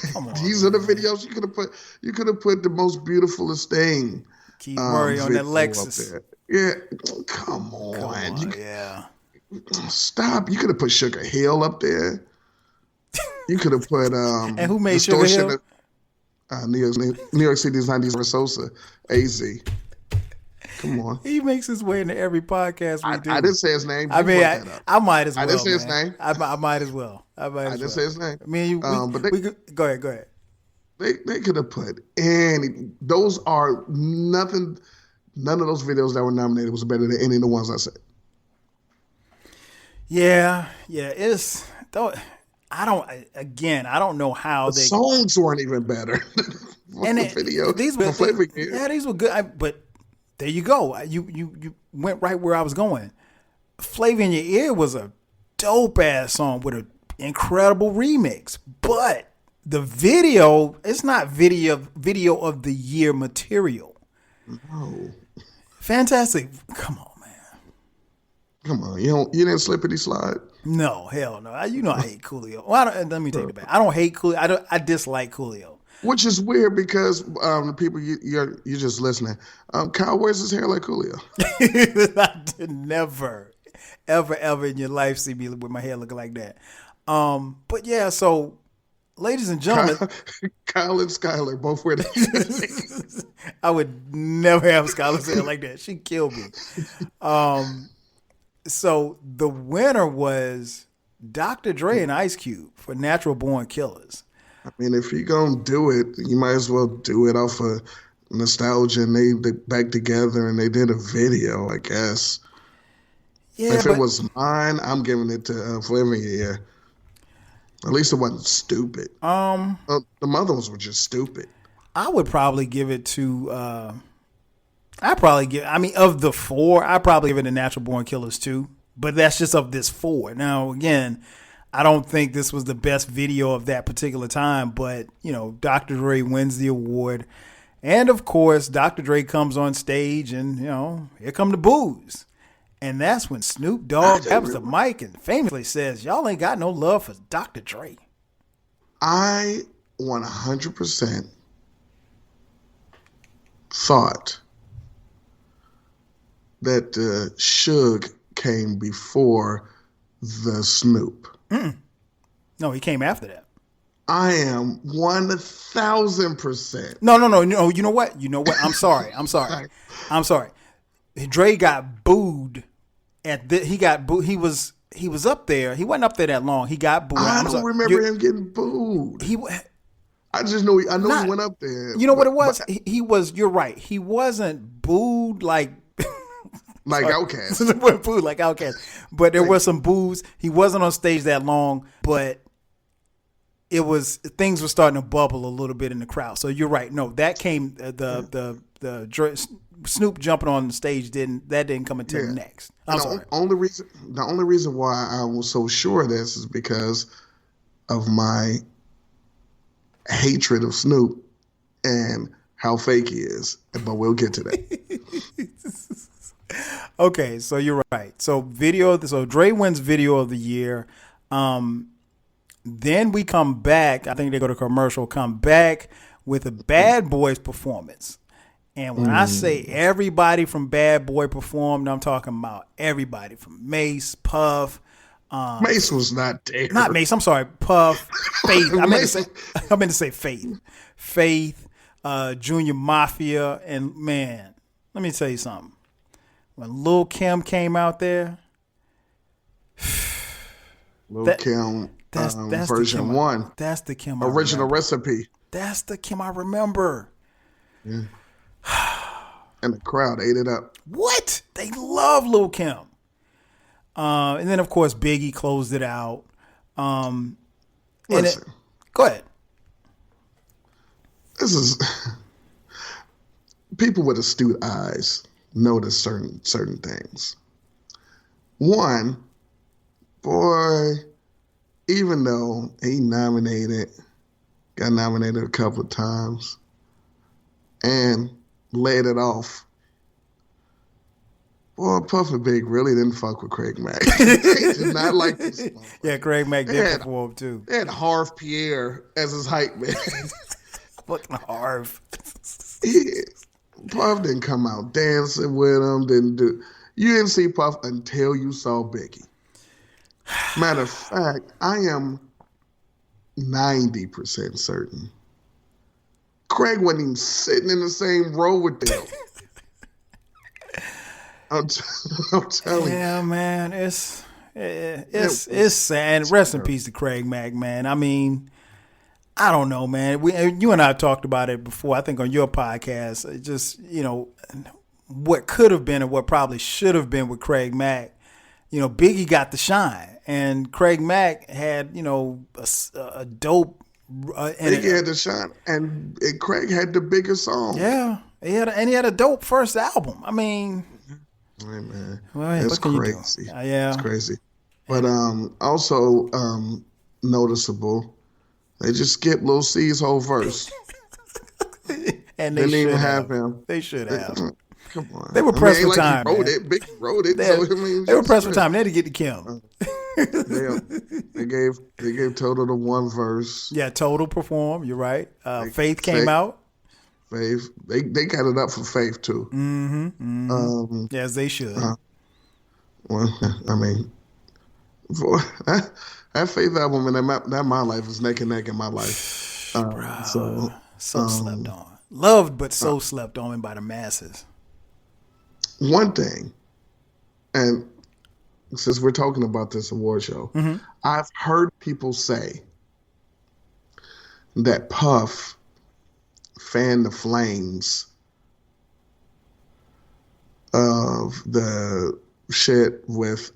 These are the videos you could have put. You could have put The Most Beautifulest Thing. Keith Murray on that Lexus. Yeah. Come on. Yeah. Stop. You could have put Sugar Hill up there. You could have put and who made Sugar Hill? New York City's 90s Sosa, AZ. Come on. He makes his way into every podcast we do. I didn't say his name. I mean, I might as well. I didn't say his name. I might as well. I didn't say his name. I mean, go ahead. They could have put any. Those are nothing. None of those videos that were nominated was better than any of the ones I said. Yeah. It's though. I don't know how the songs weren't even better. And the video. These were good. But there you go. You went right where I was going. Flavor in Your Ear was a dope ass song with an incredible remix, but the video, it's not video of the year material. No. Fantastic. Come on, man. Come on. You didn't slippity slide. No, hell no. You know I hate Coolio. Well, let me take it back. I don't hate Coolio. I dislike Coolio. Which is weird because the people you're just listening. Kyle wears his hair like Coolio. I did never, ever in your life see me with my hair looking like that. But yeah, so ladies and gentlemen, Kyle and Skylar both wear the I would never have Skylar say it like that. She killed me. So the winner was Dr. Dre and Ice Cube for Natural Born Killers. I mean, if you're going to do it, you might as well do it off of nostalgia, and they back together and they did a video, I guess. Yeah, if it was mine, I'm giving it to Forever Year. At least it wasn't stupid. The other ones were just stupid. I would probably give it to of the four, I'd probably give it to Natural Born Killers too. But that's just of this four. Now, again, I don't think this was the best video of that particular time, but, Dr. Dre wins the award. And, of course, Dr. Dre comes on stage and, here come the boos. And that's when Snoop Dogg grabs the mic and famously says, y'all ain't got no love for Dr. Dre. I 100% thought that Suge came before the Snoop. No, he came after that. I am 1,000%. No. You know what? I'm sorry. Dre got booed he got booed. He was up there. He wasn't up there that long. He got booed. I don't remember him getting booed. I just know he went up there. You know what it was? He was. You're right. He wasn't booed like Outkast. Booed like Outkast. But there was some boos. He wasn't on stage that long, but things were starting to bubble a little bit in the crowd. So you're right. No, that came the Snoop jumping on the stage didn't come until next. I'm sorry. The only reason why I was so sure of this is because of my hatred of Snoop and how fake he is. But we'll get to that. Okay, so you're right. So Dre wins video of the year. Then we come back. I think they go to commercial. Come back with a Bad Boys performance. And when I say everybody from Bad Boy performed, I'm talking about everybody from Mace, Puff. Mace was not there. Not Mace. I'm sorry, Puff, Faith. I meant to say Faith. Faith, Junior Mafia, and man, let me tell you something. When Lil' Kim came out there, Kim, that's version Kim, 1. That's the Kim. Original recipe. That's the Kim I remember. Yeah. And the crowd ate it up. What? They love Lil' Kim. And then, of course, Biggie closed it out. Go ahead. This is people with astute eyes notice certain things. One, boy, even though he got nominated a couple of times, and laid it off. Boy, Puff and Big really didn't fuck with Craig Mack. They did not like this. Yeah, Craig Mack did perform too. They had Harv Pierre as his hype man. Fucking Harv. Puff didn't come out dancing with him. You didn't see Puff until you saw Biggie. Matter of fact, I am 90% certain Craig wasn't even sitting in the same row with them. I'm telling you. Yeah, man, it's sad. Rest in peace to Craig Mack, man. I mean, I don't know, man. You and I talked about it before, I think on your podcast. It just, what could have been and what probably should have been with Craig Mack. Biggie got the shine, and Craig Mack had, a dope. Biggie had the shine, and Craig had the bigger song. Yeah, he had a dope first album. I mean, hey, man, well, it's crazy. Yeah, it's crazy. But also noticeable, they just skipped Lil C's whole verse. And they didn't even have him. They should have. Come on. They were pressed for time. He wrote it. Big wrote it. They were pressed for time. They had to get to Kim. They gave Total the one verse. Yeah, Total performed. You're right. Faith came out. Faith. They got it up for Faith too. Mm-hmm. Yes, they should. Well, I mean, For that Faith album and that My Life is neck and neck in my life. So slept on. Loved, but so slept on by the masses. One thing, and since we're talking about this award show, I've heard people say that Puff fanned the flames of the shit with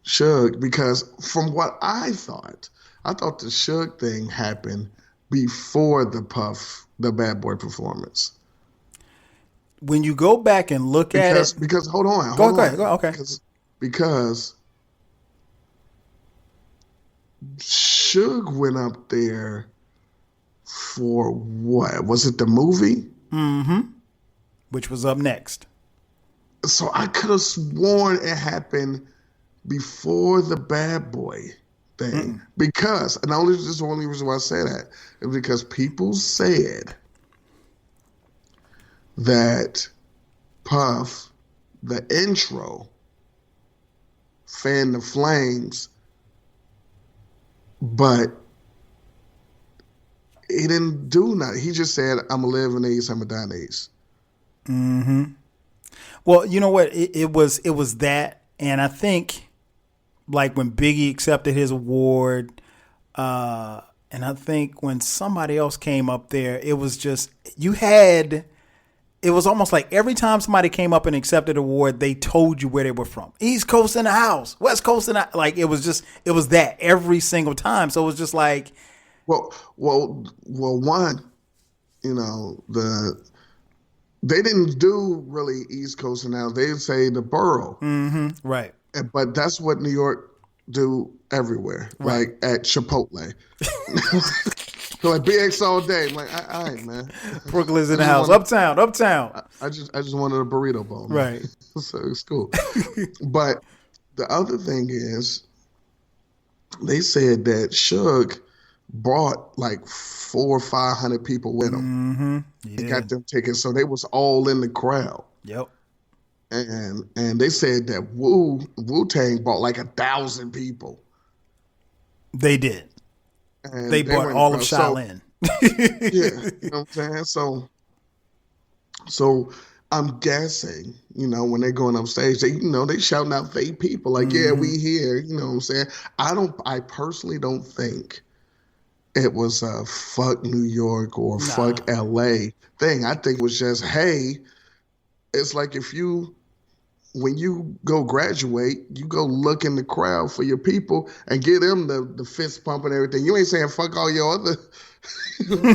Suge, because from what I thought the Suge thing happened before the Bad Boy performance. When you go back and look at it, because hold on, go ahead, okay, because Suge went up there for what? Was it the movie? Mm-hmm. Which was up next. So I could have sworn it happened before the Bad Boy thing. Because, and this is the only reason why I say that, is because people said that Puff, the intro, fanned the flames, but he didn't do nothing. He just said, I'm going to live in these, I'm going to die in these. Mm-hmm. Well, you know what? It was that, and I think like when Biggie accepted his award, and I think when somebody else came up there, it was just it was almost like every time somebody came up and accepted an award, they told you where they were from. East Coast in the house, West Coast in the, like it was that every single time. So it was just like, well, one, you know, they didn't do really East Coast now. They'd say the borough. Mm-hmm, right. But that's what New York do everywhere, right. Like at Chipotle. So like BX all day. I'm like, all right, man. Brooklyn's in the house. Uptown. I just wanted a burrito bowl. Man. Right. So it's cool. But the other thing is, they said that Suge brought like 400 or 500 people with him. Mm-hmm. Yeah. He got them tickets, so they was all in the crowd. Yep. And they said that Wu-Tang brought like 1,000 people. They did. And they brought all of Shaolin. Yeah, you know what I'm saying? So I'm guessing, you know, when they're going up stage, they shouting out fake people like, yeah, we here, you know what I'm saying? I personally don't think it was a fuck New York or fuck LA thing. I think it was just, hey, it's like when you go graduate, you go look in the crowd for your people and get them the fist pump and everything. You ain't saying fuck all your other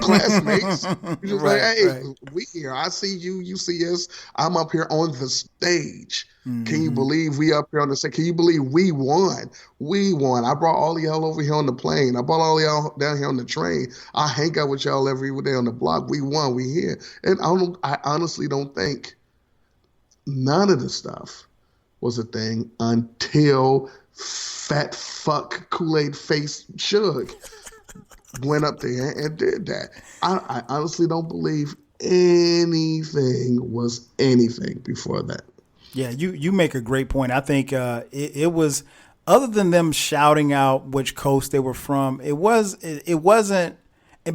classmates. You just like, hey, we here. I see you. You see us. I'm up here on the stage. Mm-hmm. Can you believe we up here on the stage? Can you believe we won? We won. I brought all of y'all over here on the plane. I brought all of y'all down here on the train. I hang out with y'all every day on the block. We won. We here. And I honestly don't think none of the stuff was a thing until fat fuck Kool-Aid face Suge went up there and did that. I honestly don't believe anything was anything before that. Yeah, you make a great point. I think it was, other than them shouting out which coast they were from, it wasn't,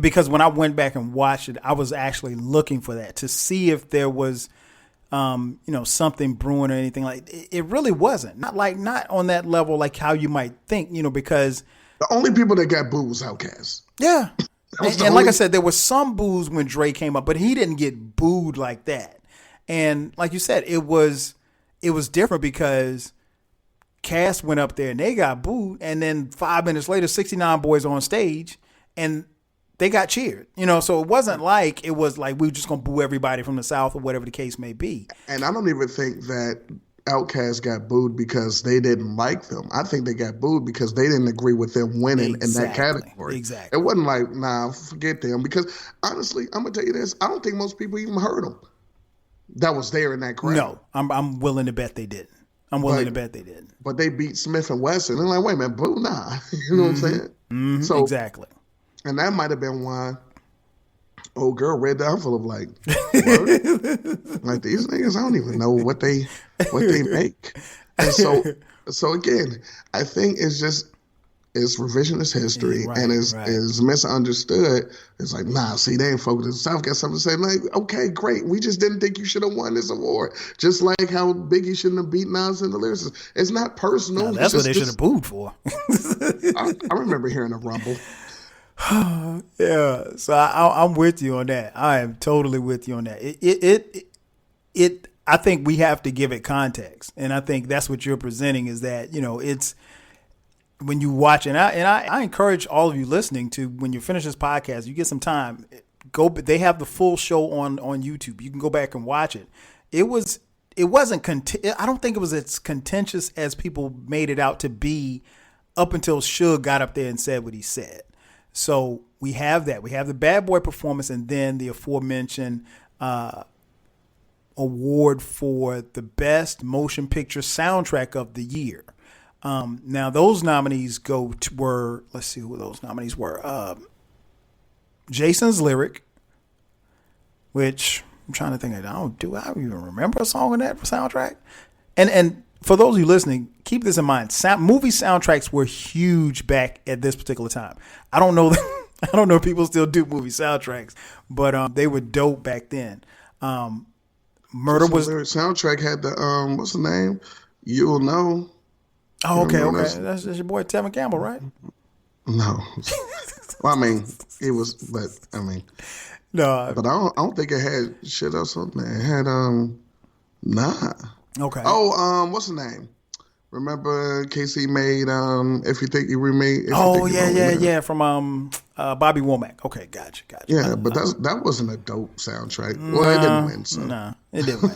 because when I went back and watched it, I was actually looking for that to see if there was something brewing or anything like it. It really wasn't. Not on that level, like how you might think, because the only people that got booed was Outkast. Yeah. And like I said, there was some boos when Dre came up, but he didn't get booed like that. And like you said, it was different because Cass went up there and they got booed, and then 5 minutes later, 69 Boys on stage and they got cheered, so it wasn't like we were just going to boo everybody from the South or whatever the case may be. And I don't even think that Outkast got booed because they didn't like them. I think they got booed because they didn't agree with them winning in that category. Exactly. It wasn't like, nah, forget them. Because honestly, I'm going to tell you this. I don't think most people even heard them that was there in that crowd. No, I'm willing to bet they didn't. But they beat Smith and Wesson. And they're like, wait a minute, boo, nah. You know what I'm saying? Mm-hmm. So, exactly. And that might have been why old girl read the envelope like, like these niggas, I don't even know what they make. And so So again, I think it's revisionist history and is misunderstood. It's like, nah, see, they ain't focused. The South got something to say. Like, okay, great. We just didn't think you should have won this award. Just like how Biggie shouldn't have beaten Nas and the Lyricists. It's not personal. No, that's what they should have booed for. I remember hearing a rumble. Yeah, so I'm with you on that. I am totally with you on that. It I think we have to give it context, and I think that's what you're presenting is that, you know, it's when you watch, and I encourage all of you listening to, when you finish this podcast, you get some time, they have the full show on YouTube. You can go back and watch it. It wasn't I don't think it was as contentious as people made it out to be up until Suge got up there and said what he said. So we have that. We have the Bad Boy performance, and then the aforementioned award for the best motion picture soundtrack of the year. Now those nominees were, let's see who those nominees were. Jason's Lyric, which I'm trying to think, do I even remember a song in that soundtrack? And for those of you listening, keep this in mind. Movie soundtracks were huge back at this particular time. I don't know if people still do movie soundtracks, but they were dope back then. Murder was soundtrack had the what's the name? You'll Know. Oh, okay. That's your boy Tevin Campbell, right? No. Well, I mean, it was, but I mean, no. But I don't think it had shit else on there. It had nah. Okay. Oh, what's the name? Remember Casey made If You Think You Remade? Yeah, from Bobby Womack. Okay, gotcha. Yeah, but that wasn't a dope soundtrack. Well, it didn't win. So. No, it didn't win.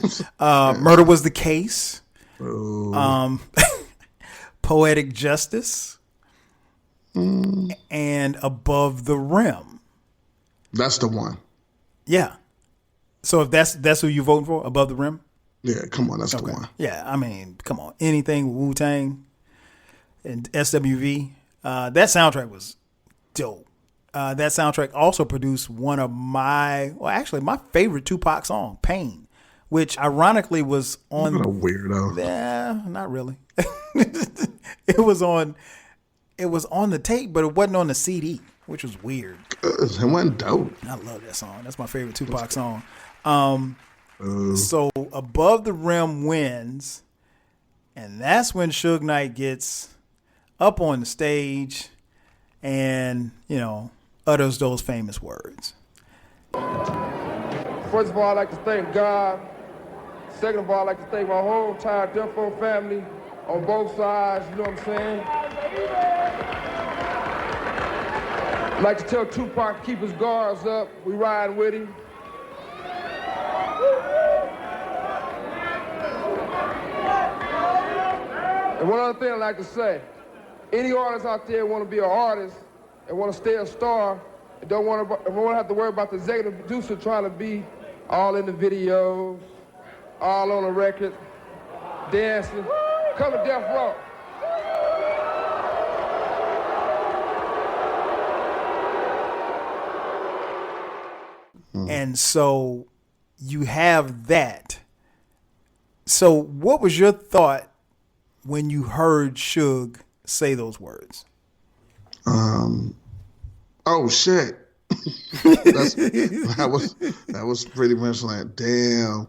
Murder Was the Case. Oh. Poetic Justice. And Above the Rim. That's the one. Yeah. So if that's who you voting for, Above the Rim? Yeah, come on, that's the one. Yeah, I mean, come on. Anything Wu-Tang and SWV. That soundtrack was dope. That soundtrack also produced one of my favorite Tupac song, Pain, which ironically was on... What a weirdo. Yeah, not really. It was on the tape, but it wasn't on the CD, which was weird. It wasn't dope. I love that song. That's my favorite Tupac song. So Above the Rim wins, and that's when Suge Knight gets up on the stage and, you know, utters those famous words. First of all, I'd like to thank God. Second of all, I'd like to thank my whole entire Death Row family on both sides, you know what I'm saying? I'd like to tell Tupac to keep his guards up. We riding with him. And one other thing I'd like to say, any artists out there want to be an artist and want to stay a star and don't want to have to worry about the executive producer trying to be all in the videos, all on the record, dancing, come to Death Row. And so you have that. So what was your thought when you heard Suge say those words? Oh shit. that was pretty much like, damn.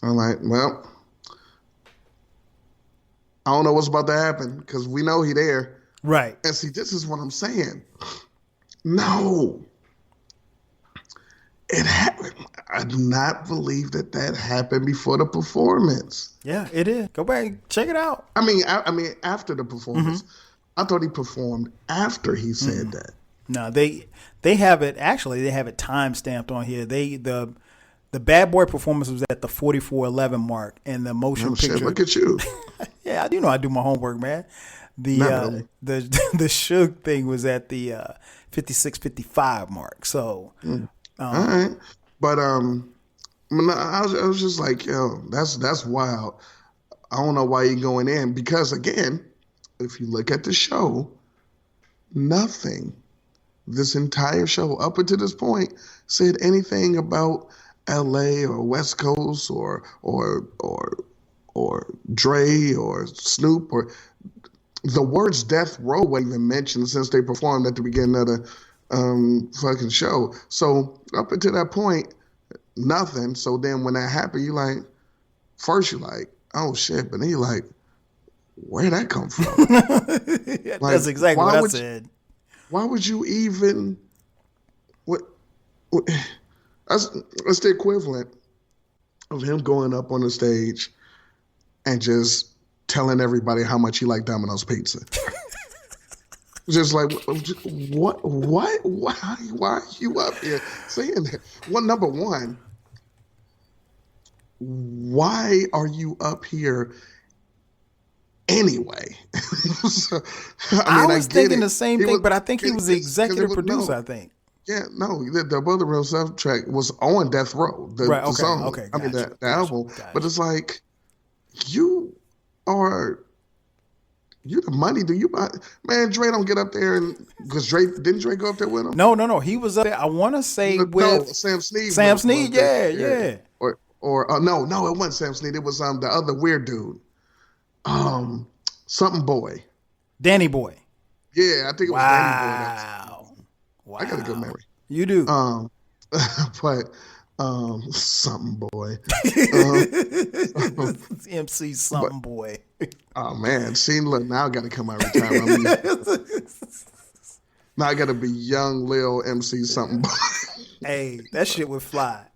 I'm like, well, I don't know what's about to happen because we know he there. Right. And see, this is what I'm saying. No. It happened. I do not believe that happened before the performance. Yeah, it is. Go back, check it out. I mean, after the performance, I thought he performed after he said that. No, they have it. Actually, they have it time stamped on here. The Bad Boy performance was at the 44:11 mark, and the motion picture. Shit, look at you. Yeah, you know I do my homework, man. Not really. The Suge thing was at the 56:55 mark. So. All right, but I was just like, yo, that's wild. I don't know why you're going in because again, if you look at the show, nothing, this entire show up until this point said anything about L.A. or West Coast or Dre or Snoop or the words Death Row wasn't even mentioned since they performed at the beginning of the fucking show. So up until that point, nothing. So then when that happened, you like, first you're like, oh shit, but then you're like, where'd that come from? Like, that's exactly what I said. Why would you even? What? That's the equivalent of him going up on the stage and just telling everybody how much he liked Domino's pizza. Just like, what? Why are you up here saying that? Well, number one, why are you up here anyway? So, I was thinking the same thing, but I think he was the executive producer, I think. Yeah, no, the Brother Real soundtrack was on Death Row, the song. Okay, I mean, the album. But it's like, you the money. Do you buy? Man, Dre don't get up there because didn't Dre go up there with him? No. He was up there. I want to say with Sam Snead. Sam Snead, yeah. Or no, it wasn't Sam Snead. It was the other weird dude. Something boy. Danny Boy. Yeah, I think it was Danny Boy. Wow. I got a good memory. You do. But something boy. MC something boy. Oh man, see, look, now I got to come out of retirement. Now I got to be young Lil MC something boy. Hey, that shit would fly.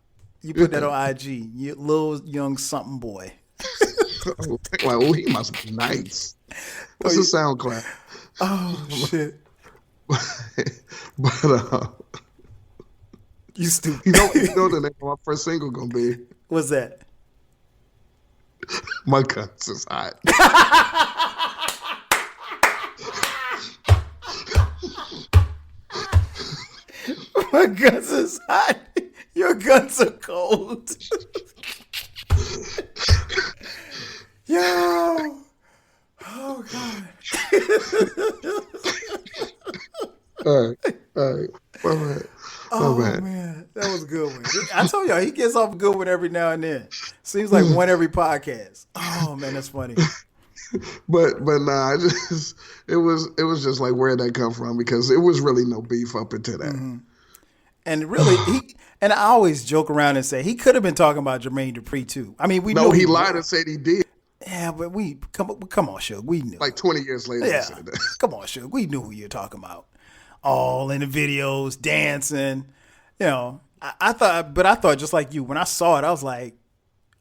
You put that on IG. You little young something boy. Like, oh, he must be nice. What's the SoundCloud? Oh shit. But you stupid. You know the name of my first single gonna be? What's that? My Guns is Hot. My guns is hot. Your guns are cold. Yo. Oh God. All right. Oh man, that was a good one. I told y'all he gets off a good one every now and then. Seems like one every podcast. Oh man, that's funny. But nah, it was just like, where'd that come from? Because it was really no beef up until that. Mm-hmm. And really, I always joke around and say he could have been talking about Jermaine Dupri too. I mean, we know he lied and said he did. Yeah, but come on, Suge, we knew. Like 20 years later, yeah, he said that. Come on, Suge, we knew who you're talking about. All in the videos, dancing. You know, I thought just like you, when I saw it, I was like,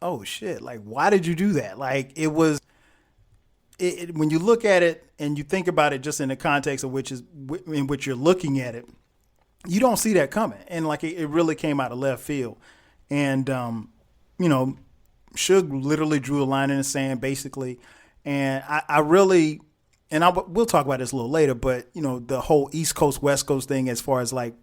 oh shit, like why did you do that? Like it was. When you look at it and you think about it just in the context of in which you're looking at it, you don't see that coming. And like it really came out of left field. And, you know, Suge literally drew a line in the sand basically. And we'll talk about this a little later, but you know, the whole East Coast, West Coast thing, as far as like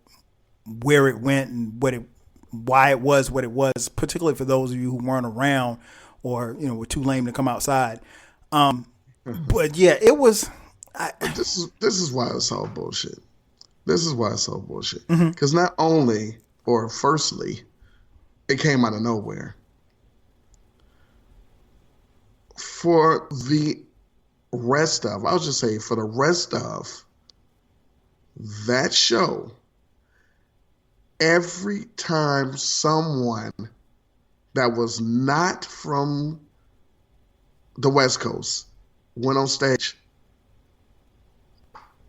where it went and why it was what it was, particularly for those of you who weren't around or, you know, were too lame to come outside. But yeah, it was. This is why it's all bullshit. This is why it's all bullshit. Because not only, or firstly, it came out of nowhere. For the rest of, I'll just say, for the rest of that show, every time someone that was not from the West Coast went on stage,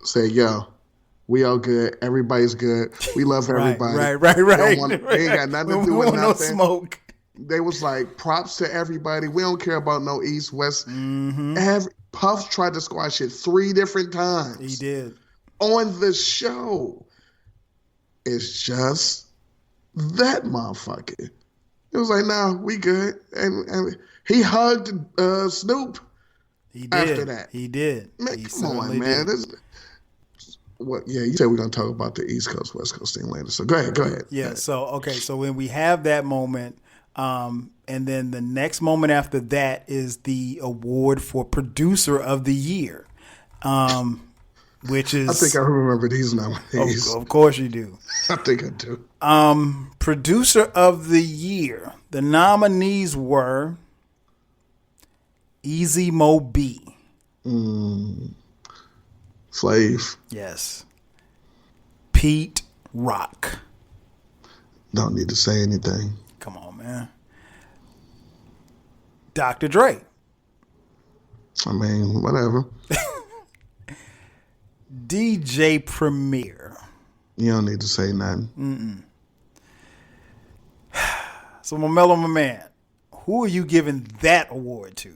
say, yo, we all good. Everybody's good. We love everybody. Right. They ain't got nothing to do with nothing. No smoke. They was like, props to everybody. We don't care about no East, West. Puff tried to squash it 3 different times. He did. On the show. It's just that motherfucker. It was like, nah, we good. And he hugged Snoop. He did. After that. He did. Man, he come on, man. You said we're going to talk about the East Coast, West Coast thing later. So go ahead. Yeah, so when we have that moment, and then the next moment after that is the award for Producer of the Year, which is... I think I remember these nominees. Of course you do. I think I do. Producer of the Year. The nominees were Easy Mo B. Flav. Yes. Pete Rock. Don't need to say anything. Come on, man. Dr. Dre. I mean, whatever. DJ Premier. You don't need to say nothing. So, Mellow, my man, who are you giving that award to?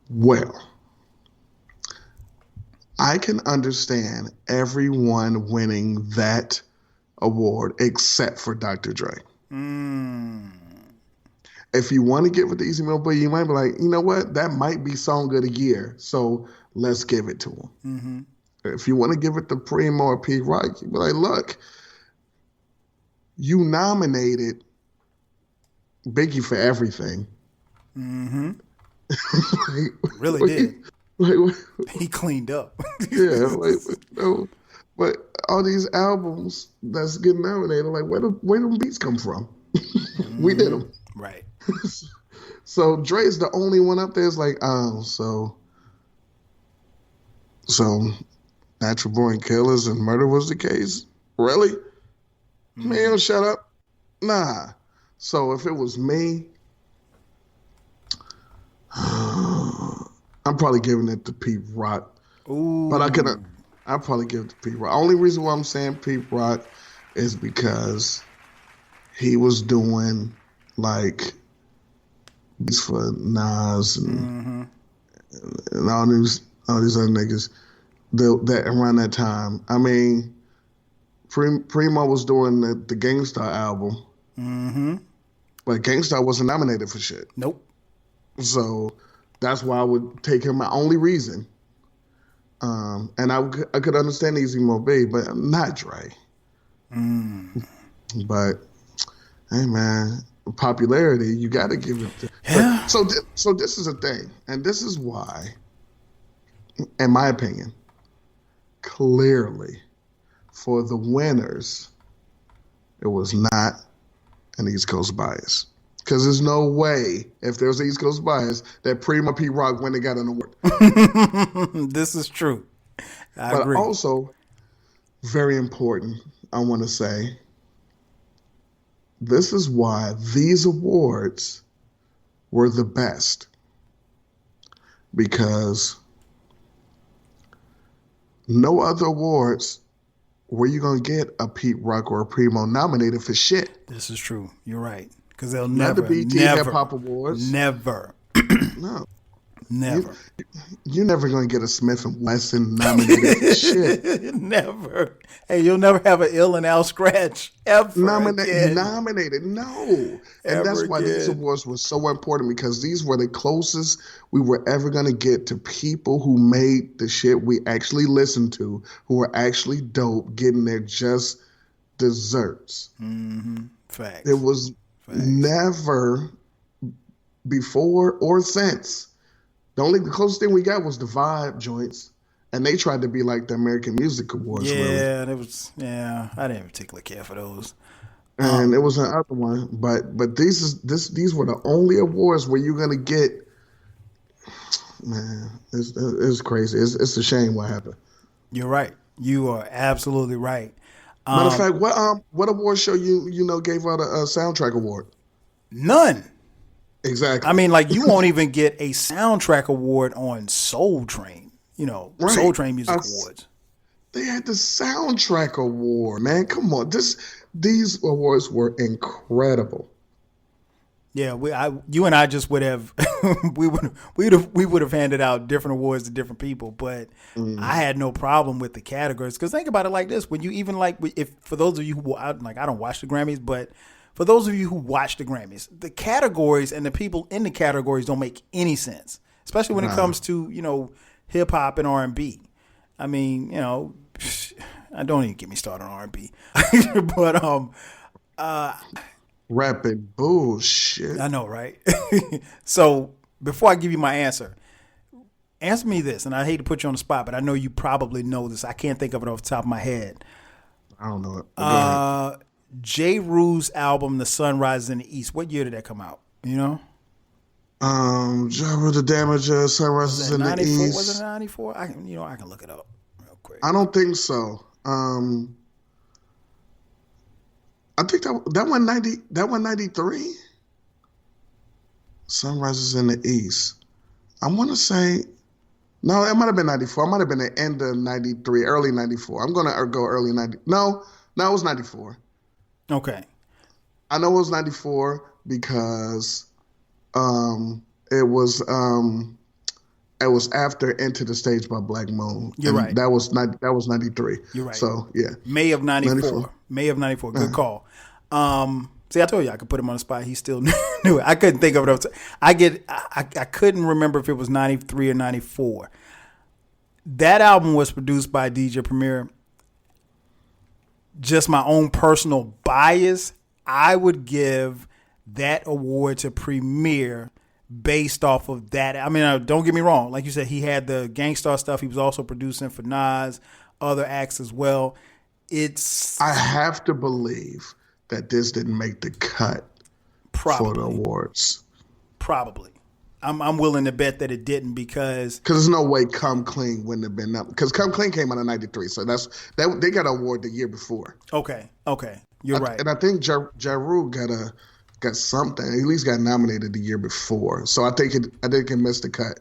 Well, I can understand everyone winning that award except for Dr. Dre. If you want to give it to Easy Mo B, you might be like, you know what? That might be Song of the Year, so let's give it to him. If you want to give it to Primo or Pete Rock, you be like, look, you nominated Biggie for everything. Really did. He cleaned up. Yeah, but all these albums that's getting nominated, like where them beats come from? We did them. Right. So Dre's the only one up there. Is like, oh, so Natural Born Killers and Murder Was the Case? Really? Man, shut up. Nah. So if it was me, I'm probably giving it to Pete Rock. Ooh. But I'd probably give it to Pete Rock. Only reason why I'm saying Pete Rock is because he was doing like beats for Nas and all these other niggas that around that time. I mean, Primo was doing the Gangstar album. But Gangstar wasn't nominated for shit. Nope. So that's why I would take him. My only reason. And I could understand Easy Mo B, but not Dre. But hey, man, popularity, you got to give it to. Yeah. So this is a thing, and this is why, in my opinion, clearly, for the winners, it was not an East Coast bias. Because there's no way, if there's an East Coast bias, that Primo P. Rock went and got an award. This is true. I but agree. Also, very important, I want to say, this is why these awards were the best. Because no other awards were you going to get a Pete Rock or a Primo nominated for shit. This is true. You're right. Because they'll Not never, the BT Hip Hop Awards. Never. No. Never. You're never going to get a Smith & Wesson nominated for shit. Never. Hey, you'll never have an Ill and Al scratch ever again. Nominated. No. And that's why these awards were so important, because these were the closest we were ever going to get to people who made the shit we actually listened to, who were actually dope, getting their just desserts. Facts. It was never before or since. The closest thing we got was the Vibe joints, and they tried to be like the American Music Awards. Yeah, really. I didn't particularly care for those. And it was another one, but these were the only awards where you're gonna get. Man, it's crazy. It's a shame what happened. You're right. You are absolutely right. Matter of fact, what award show you gave out a soundtrack award? None. Exactly. I mean, like, you won't even get a soundtrack award on Soul Train. Right. Soul Train Music Awards. They had the soundtrack award, man. Come on, these awards were incredible. Yeah, you and I just would have we would have handed out different awards to different people, but I had no problem with the categories, because think about it like this: when you even if for those of you who I don't watch the Grammys, but for those of you who watch the Grammys, the categories and the people in the categories don't make any sense, especially when it comes to hip hop and R&B. I mean, I don't even get me started on R&B, but rapping bullshit. I know, right? So before I give you my answer me this, and I hate to put you on the spot, but I know you probably know this. I can't think of it off the top of my head. I don't know it. J. Rule's album, The Sun Rises in the East. What year did that come out? Job of the Damager, Sunrises in the 94? East. Was it 94? I can look it up real quick. I don't think so. I think that one 90. That one 93. Sunrises in the East. I want to say, no, it might have been 94. It might have been the end of 93, early 94. I'm gonna go early 90. No, it was 94. Okay. I know it was 94 because it was after Into the Stage by Black Moon. You're right. That was 93. You're right. So yeah. May of 94. 94. May of 94. Good call. See, I told you I could put him on the spot. He still knew it. I couldn't think of it. I couldn't remember if it was 93 or 94. That album was produced by DJ Premier. Just my own personal bias, I would give that award to Premier based off of that. I mean, don't get me wrong. Like you said, he had the Gangstar stuff. He was also producing for Nas, other acts as well. I have to believe that this didn't make the cut for the awards. Probably. I'm willing to bet that it didn't because there's no way Come Clean wouldn't have been up. Because Come Clean came out in 93, so they got an award the year before. Okay, you're right. And I think Ja Rule got something. At least got nominated the year before. So I think it missed the cut.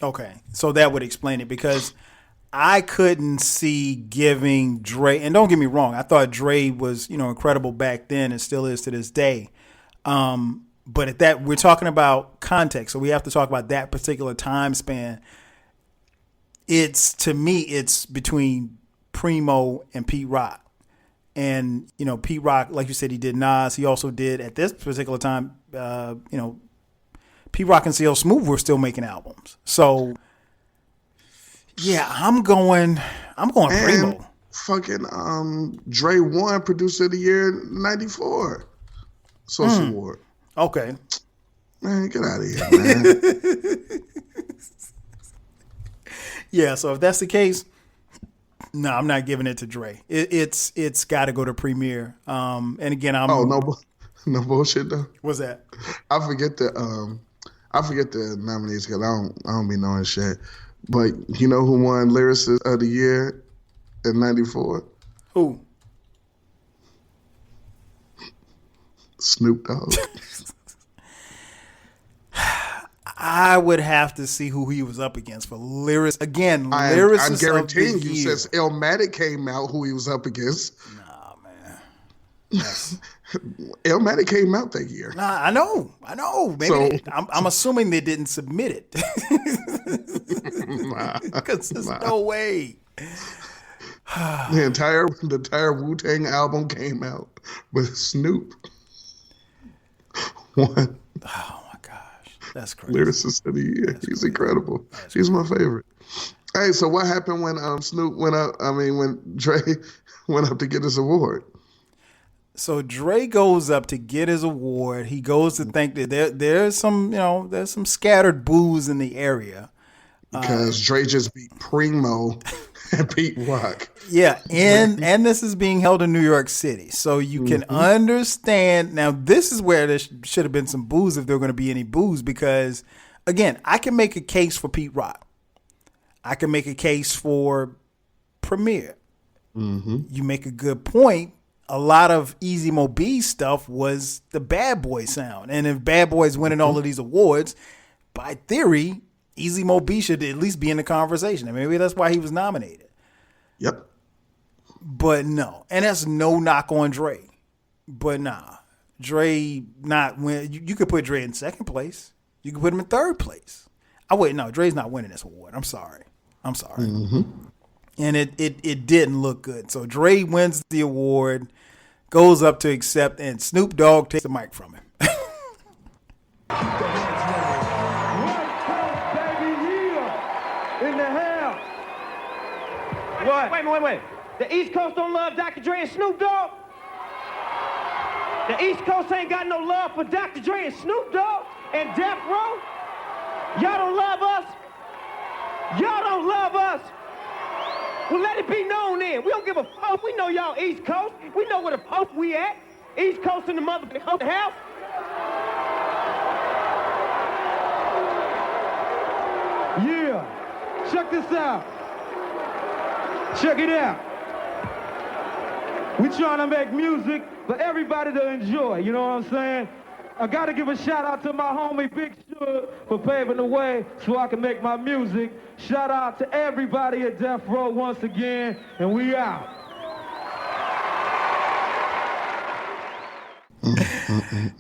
Okay, so that would explain it because I couldn't see giving Dre, and don't get me wrong, I thought Dre was, incredible back then and still is to this day. But at that, we're talking about context, so we have to talk about that particular time span. To me, it's between Primo and Pete Rock. And, Pete Rock, like you said, he did Nas. He also did, at this particular time, Pete Rock and CL Smooth were still making albums. So, yeah, I'm going Primo. Fucking Dre won Producer of the Year 94 Source Award. Okay. Man, get out of here, man. Yeah, so if that's the case, no, I'm not giving it to Dre. It's got to go to Premier. And again, no bullshit though. What's that? I forget the nominees because I don't be knowing shit. But you know who won Lyricist of the Year in 94? Who? Snoop Dogg. I would have to see who he was up against for Lyricist. Again, Lyricist. I'm guaranteeing you, since Illmatic came out, who he was up against. Nah, man. Yes. Illmatic came out that year. Nah, I know. Maybe I'm assuming they didn't submit it. Because there's no way. The entire Wu-Tang album came out with Snoop. One. Oh my gosh, that's crazy. Lyricist of the Year. He's incredible. He's my favorite. Hey, so what happened when Snoop went up? I mean, when Dre went up to get his award? So Dre goes up to get his award. He goes to think that there's some scattered boos in the area. Because Dre just beat Primo and Pete Rock. Yeah, and this is being held in New York City. So you can understand. Now, this is where there should have been some boos if there were going to be any boos. Because, again, I can make a case for Pete Rock. I can make a case for Premier. You make a good point. A lot of Easy Mo B's stuff was the Bad Boy sound. And if Bad Boy's winning all of these awards, by theory, Easy Mo B should at least be in the conversation. And maybe that's why he was nominated. Yep. But no. And that's no knock on Dre. But nah. Dre not win. You could put Dre in second place. You could put him in third place. No, Dre's not winning this award. I'm sorry. And it didn't look good. So Dre wins the award, goes up to accept, and Snoop Dogg takes the mic from him. In the house. What? Wait. The East Coast don't love Dr. Dre and Snoop Dogg? The East Coast ain't got no love for Dr. Dre and Snoop Dogg and Death Row? Y'all don't love us? Y'all don't love us? Well, let it be known then. We don't give a fuck. We know y'all East Coast. We know where the fuck we at. East Coast in the motherfucking house. Yeah, check this out. Check it out. We trying to make music for everybody to enjoy, you know what I'm saying? I gotta give a shout out to my homie Big Suge for paving the way so I can make my music. Shout out to everybody at Death Row once again, and we out.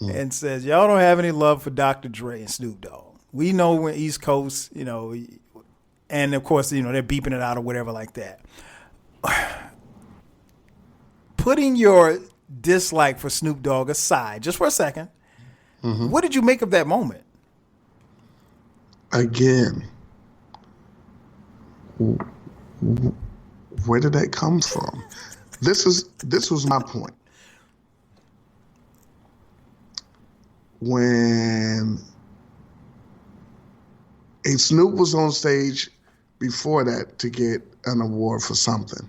And says, y'all don't have any love for Dr. Dre and Snoop Dogg. We know we're East Coast, you know, and of course, you know, they're beeping it out or whatever like that. Putting your dislike for Snoop Dogg aside, just for a second, what did you make of that moment? Again, where did that come from? This was my point. When Snoop was on stage before that to get an award for something.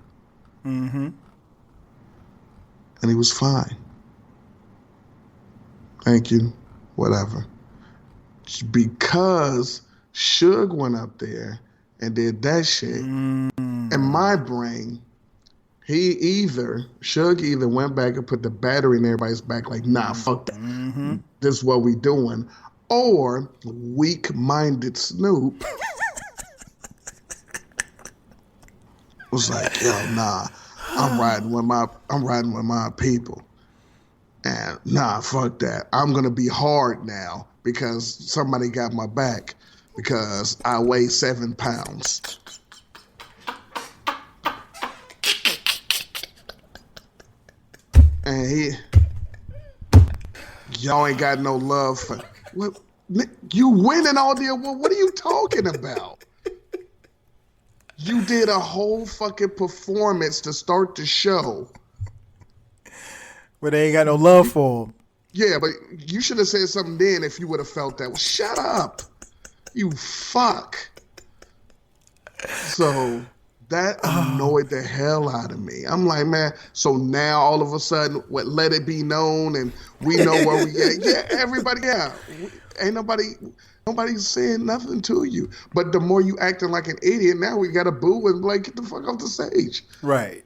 And he was fine. Thank you, whatever. Because Suge went up there and did that shit, in my brain, Suge either went back and put the battery in everybody's back like, nah, fuck that. This is what we doing. Or weak-minded Snoop was like, yo, nah, I'm riding with my people. And nah, fuck that. I'm gonna be hard now because somebody got my back because I weigh 7 pounds. And y'all ain't got no love for what? You winning all the award. What are you talking about? You did a whole fucking performance to start the show. But they ain't got no love for him. Yeah, but you should have said something then if you would have felt that. Well, shut up, you fuck. So that annoyed the hell out of me. I'm like, man, so now all of a sudden, let it be known and we know where we at. Yeah, everybody, yeah. Ain't nobody's saying nothing to you. But the more you acting like an idiot, now we got to boo and like, get the fuck off the stage. Right.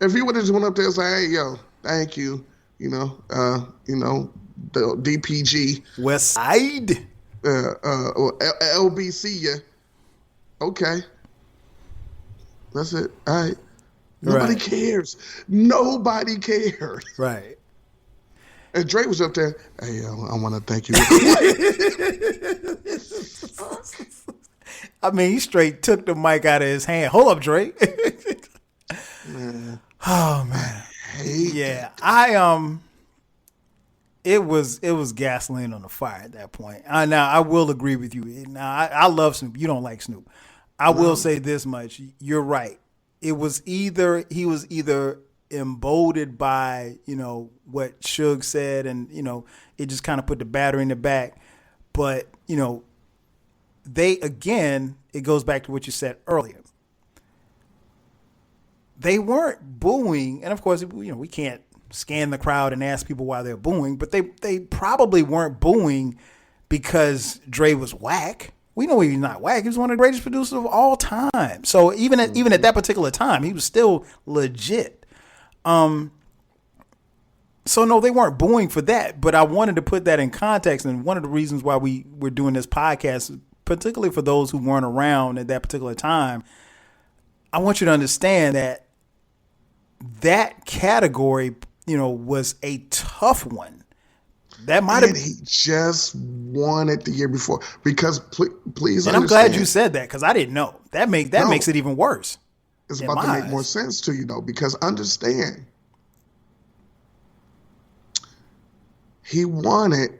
If he would have just went up there and said, hey, yo, thank you. The DPG. West Side. Or LBC, yeah. Okay. That's it. All right. Nobody cares. Nobody cares. Right. And Dre was up there, hey, I want to thank you. I mean, he straight took the mic out of his hand. Hold up, Dre. Man. Oh, man. Yeah, it was gasoline on the fire at that point. Now I will agree with you. Now I love Snoop. You don't like Snoop. I will say this much. You're right. He was either emboldened by, what Suge said, and, it just kind of put the battery in the back. But, it goes back to what you said earlier. They weren't booing, and of course, we can't scan the crowd and ask people why they're booing, but they probably weren't booing because Dre was whack. We know he's not whack. He was one of the greatest producers of all time. So even at that particular time, he was still legit. So no, they weren't booing for that, but I wanted to put that in context, and one of the reasons why we're doing this podcast, particularly for those who weren't around at that particular time, I want you to understand that category, was a tough one. That might have. He just won it the year before because please. And I'm glad you said that because I didn't know. That makes it even worse. It's about to make more sense to you though, because understand, he won it,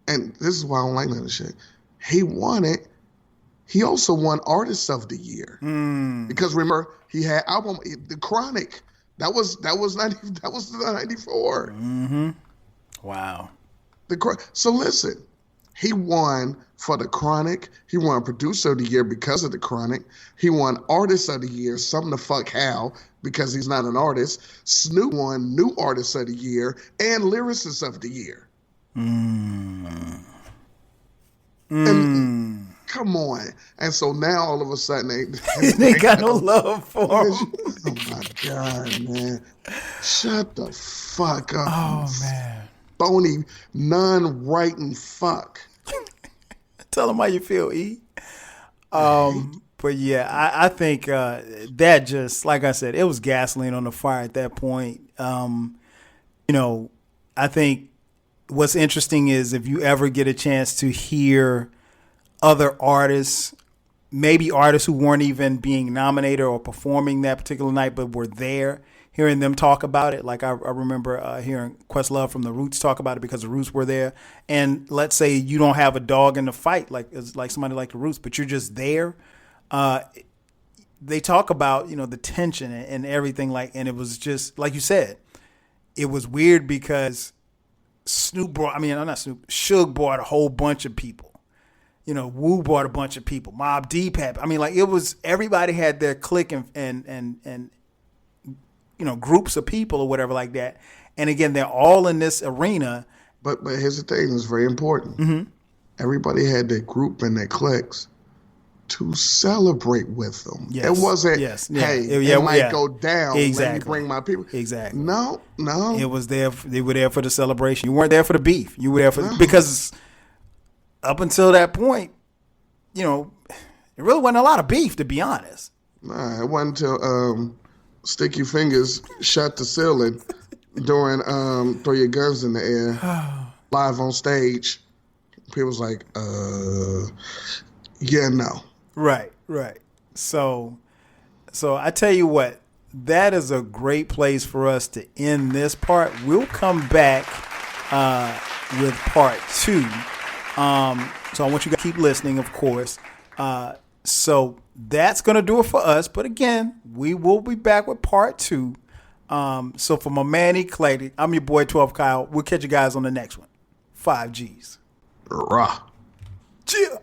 and this is why I don't like none of this shit. He won it. He also won Artist of the Year because remember he had album The Chronic. That was 94. Mm-hmm. Wow. So listen, he won for The Chronic. He won Producer of the Year because of The Chronic. He won Artist of the Year, something the fuck how, because he's not an artist. Snoop won New Artist of the Year and Lyricist of the Year. Come on. And so now all of a sudden they got no love for him. Oh my God, man. Shut the fuck up. Oh, man. Phony, non-writing fuck. Tell them how you feel, E. But yeah, I think that just, like I said, it was gasoline on the fire at that point. I think what's interesting is if you ever get a chance to hear other artists, maybe artists who weren't even being nominated or performing that particular night, but were there, hearing them talk about it. Like I remember hearing Questlove from the Roots talk about it because the Roots were there. And let's say you don't have a dog in the fight, like somebody like the Roots, but you're just there. They talk about, the tension and everything, and it was just, like you said, it was weird because Suge brought a whole bunch of people. Wu brought a bunch of people. Mobb Deep had, it was, everybody had their clique and groups of people or whatever like that. And again, they're all in this arena. But here's the thing, it's very important. Mm-hmm. Everybody had their group and their cliques to celebrate with them. Yes. It wasn't, it might go down. Exactly. Let me bring my people. Exactly. No. It was there. They were there for the celebration. You weren't there for the beef. You were there because up until that point, it really wasn't a lot of beef, to be honest. Nah, it wasn't until Sticky Fingers shut the ceiling during Throw Your Guns in the Air live on stage. People was like, yeah, no. Right. So I tell you what, that is a great place for us to end this part. We'll come back with part 2. So I want you to keep listening, of course. So that's going to do it for us. But again, we will be back with part 2. So for my man Eclectik, I'm your boy 12 Kyle. We'll catch you guys on the next one. 5 G's. Rah. Cheer.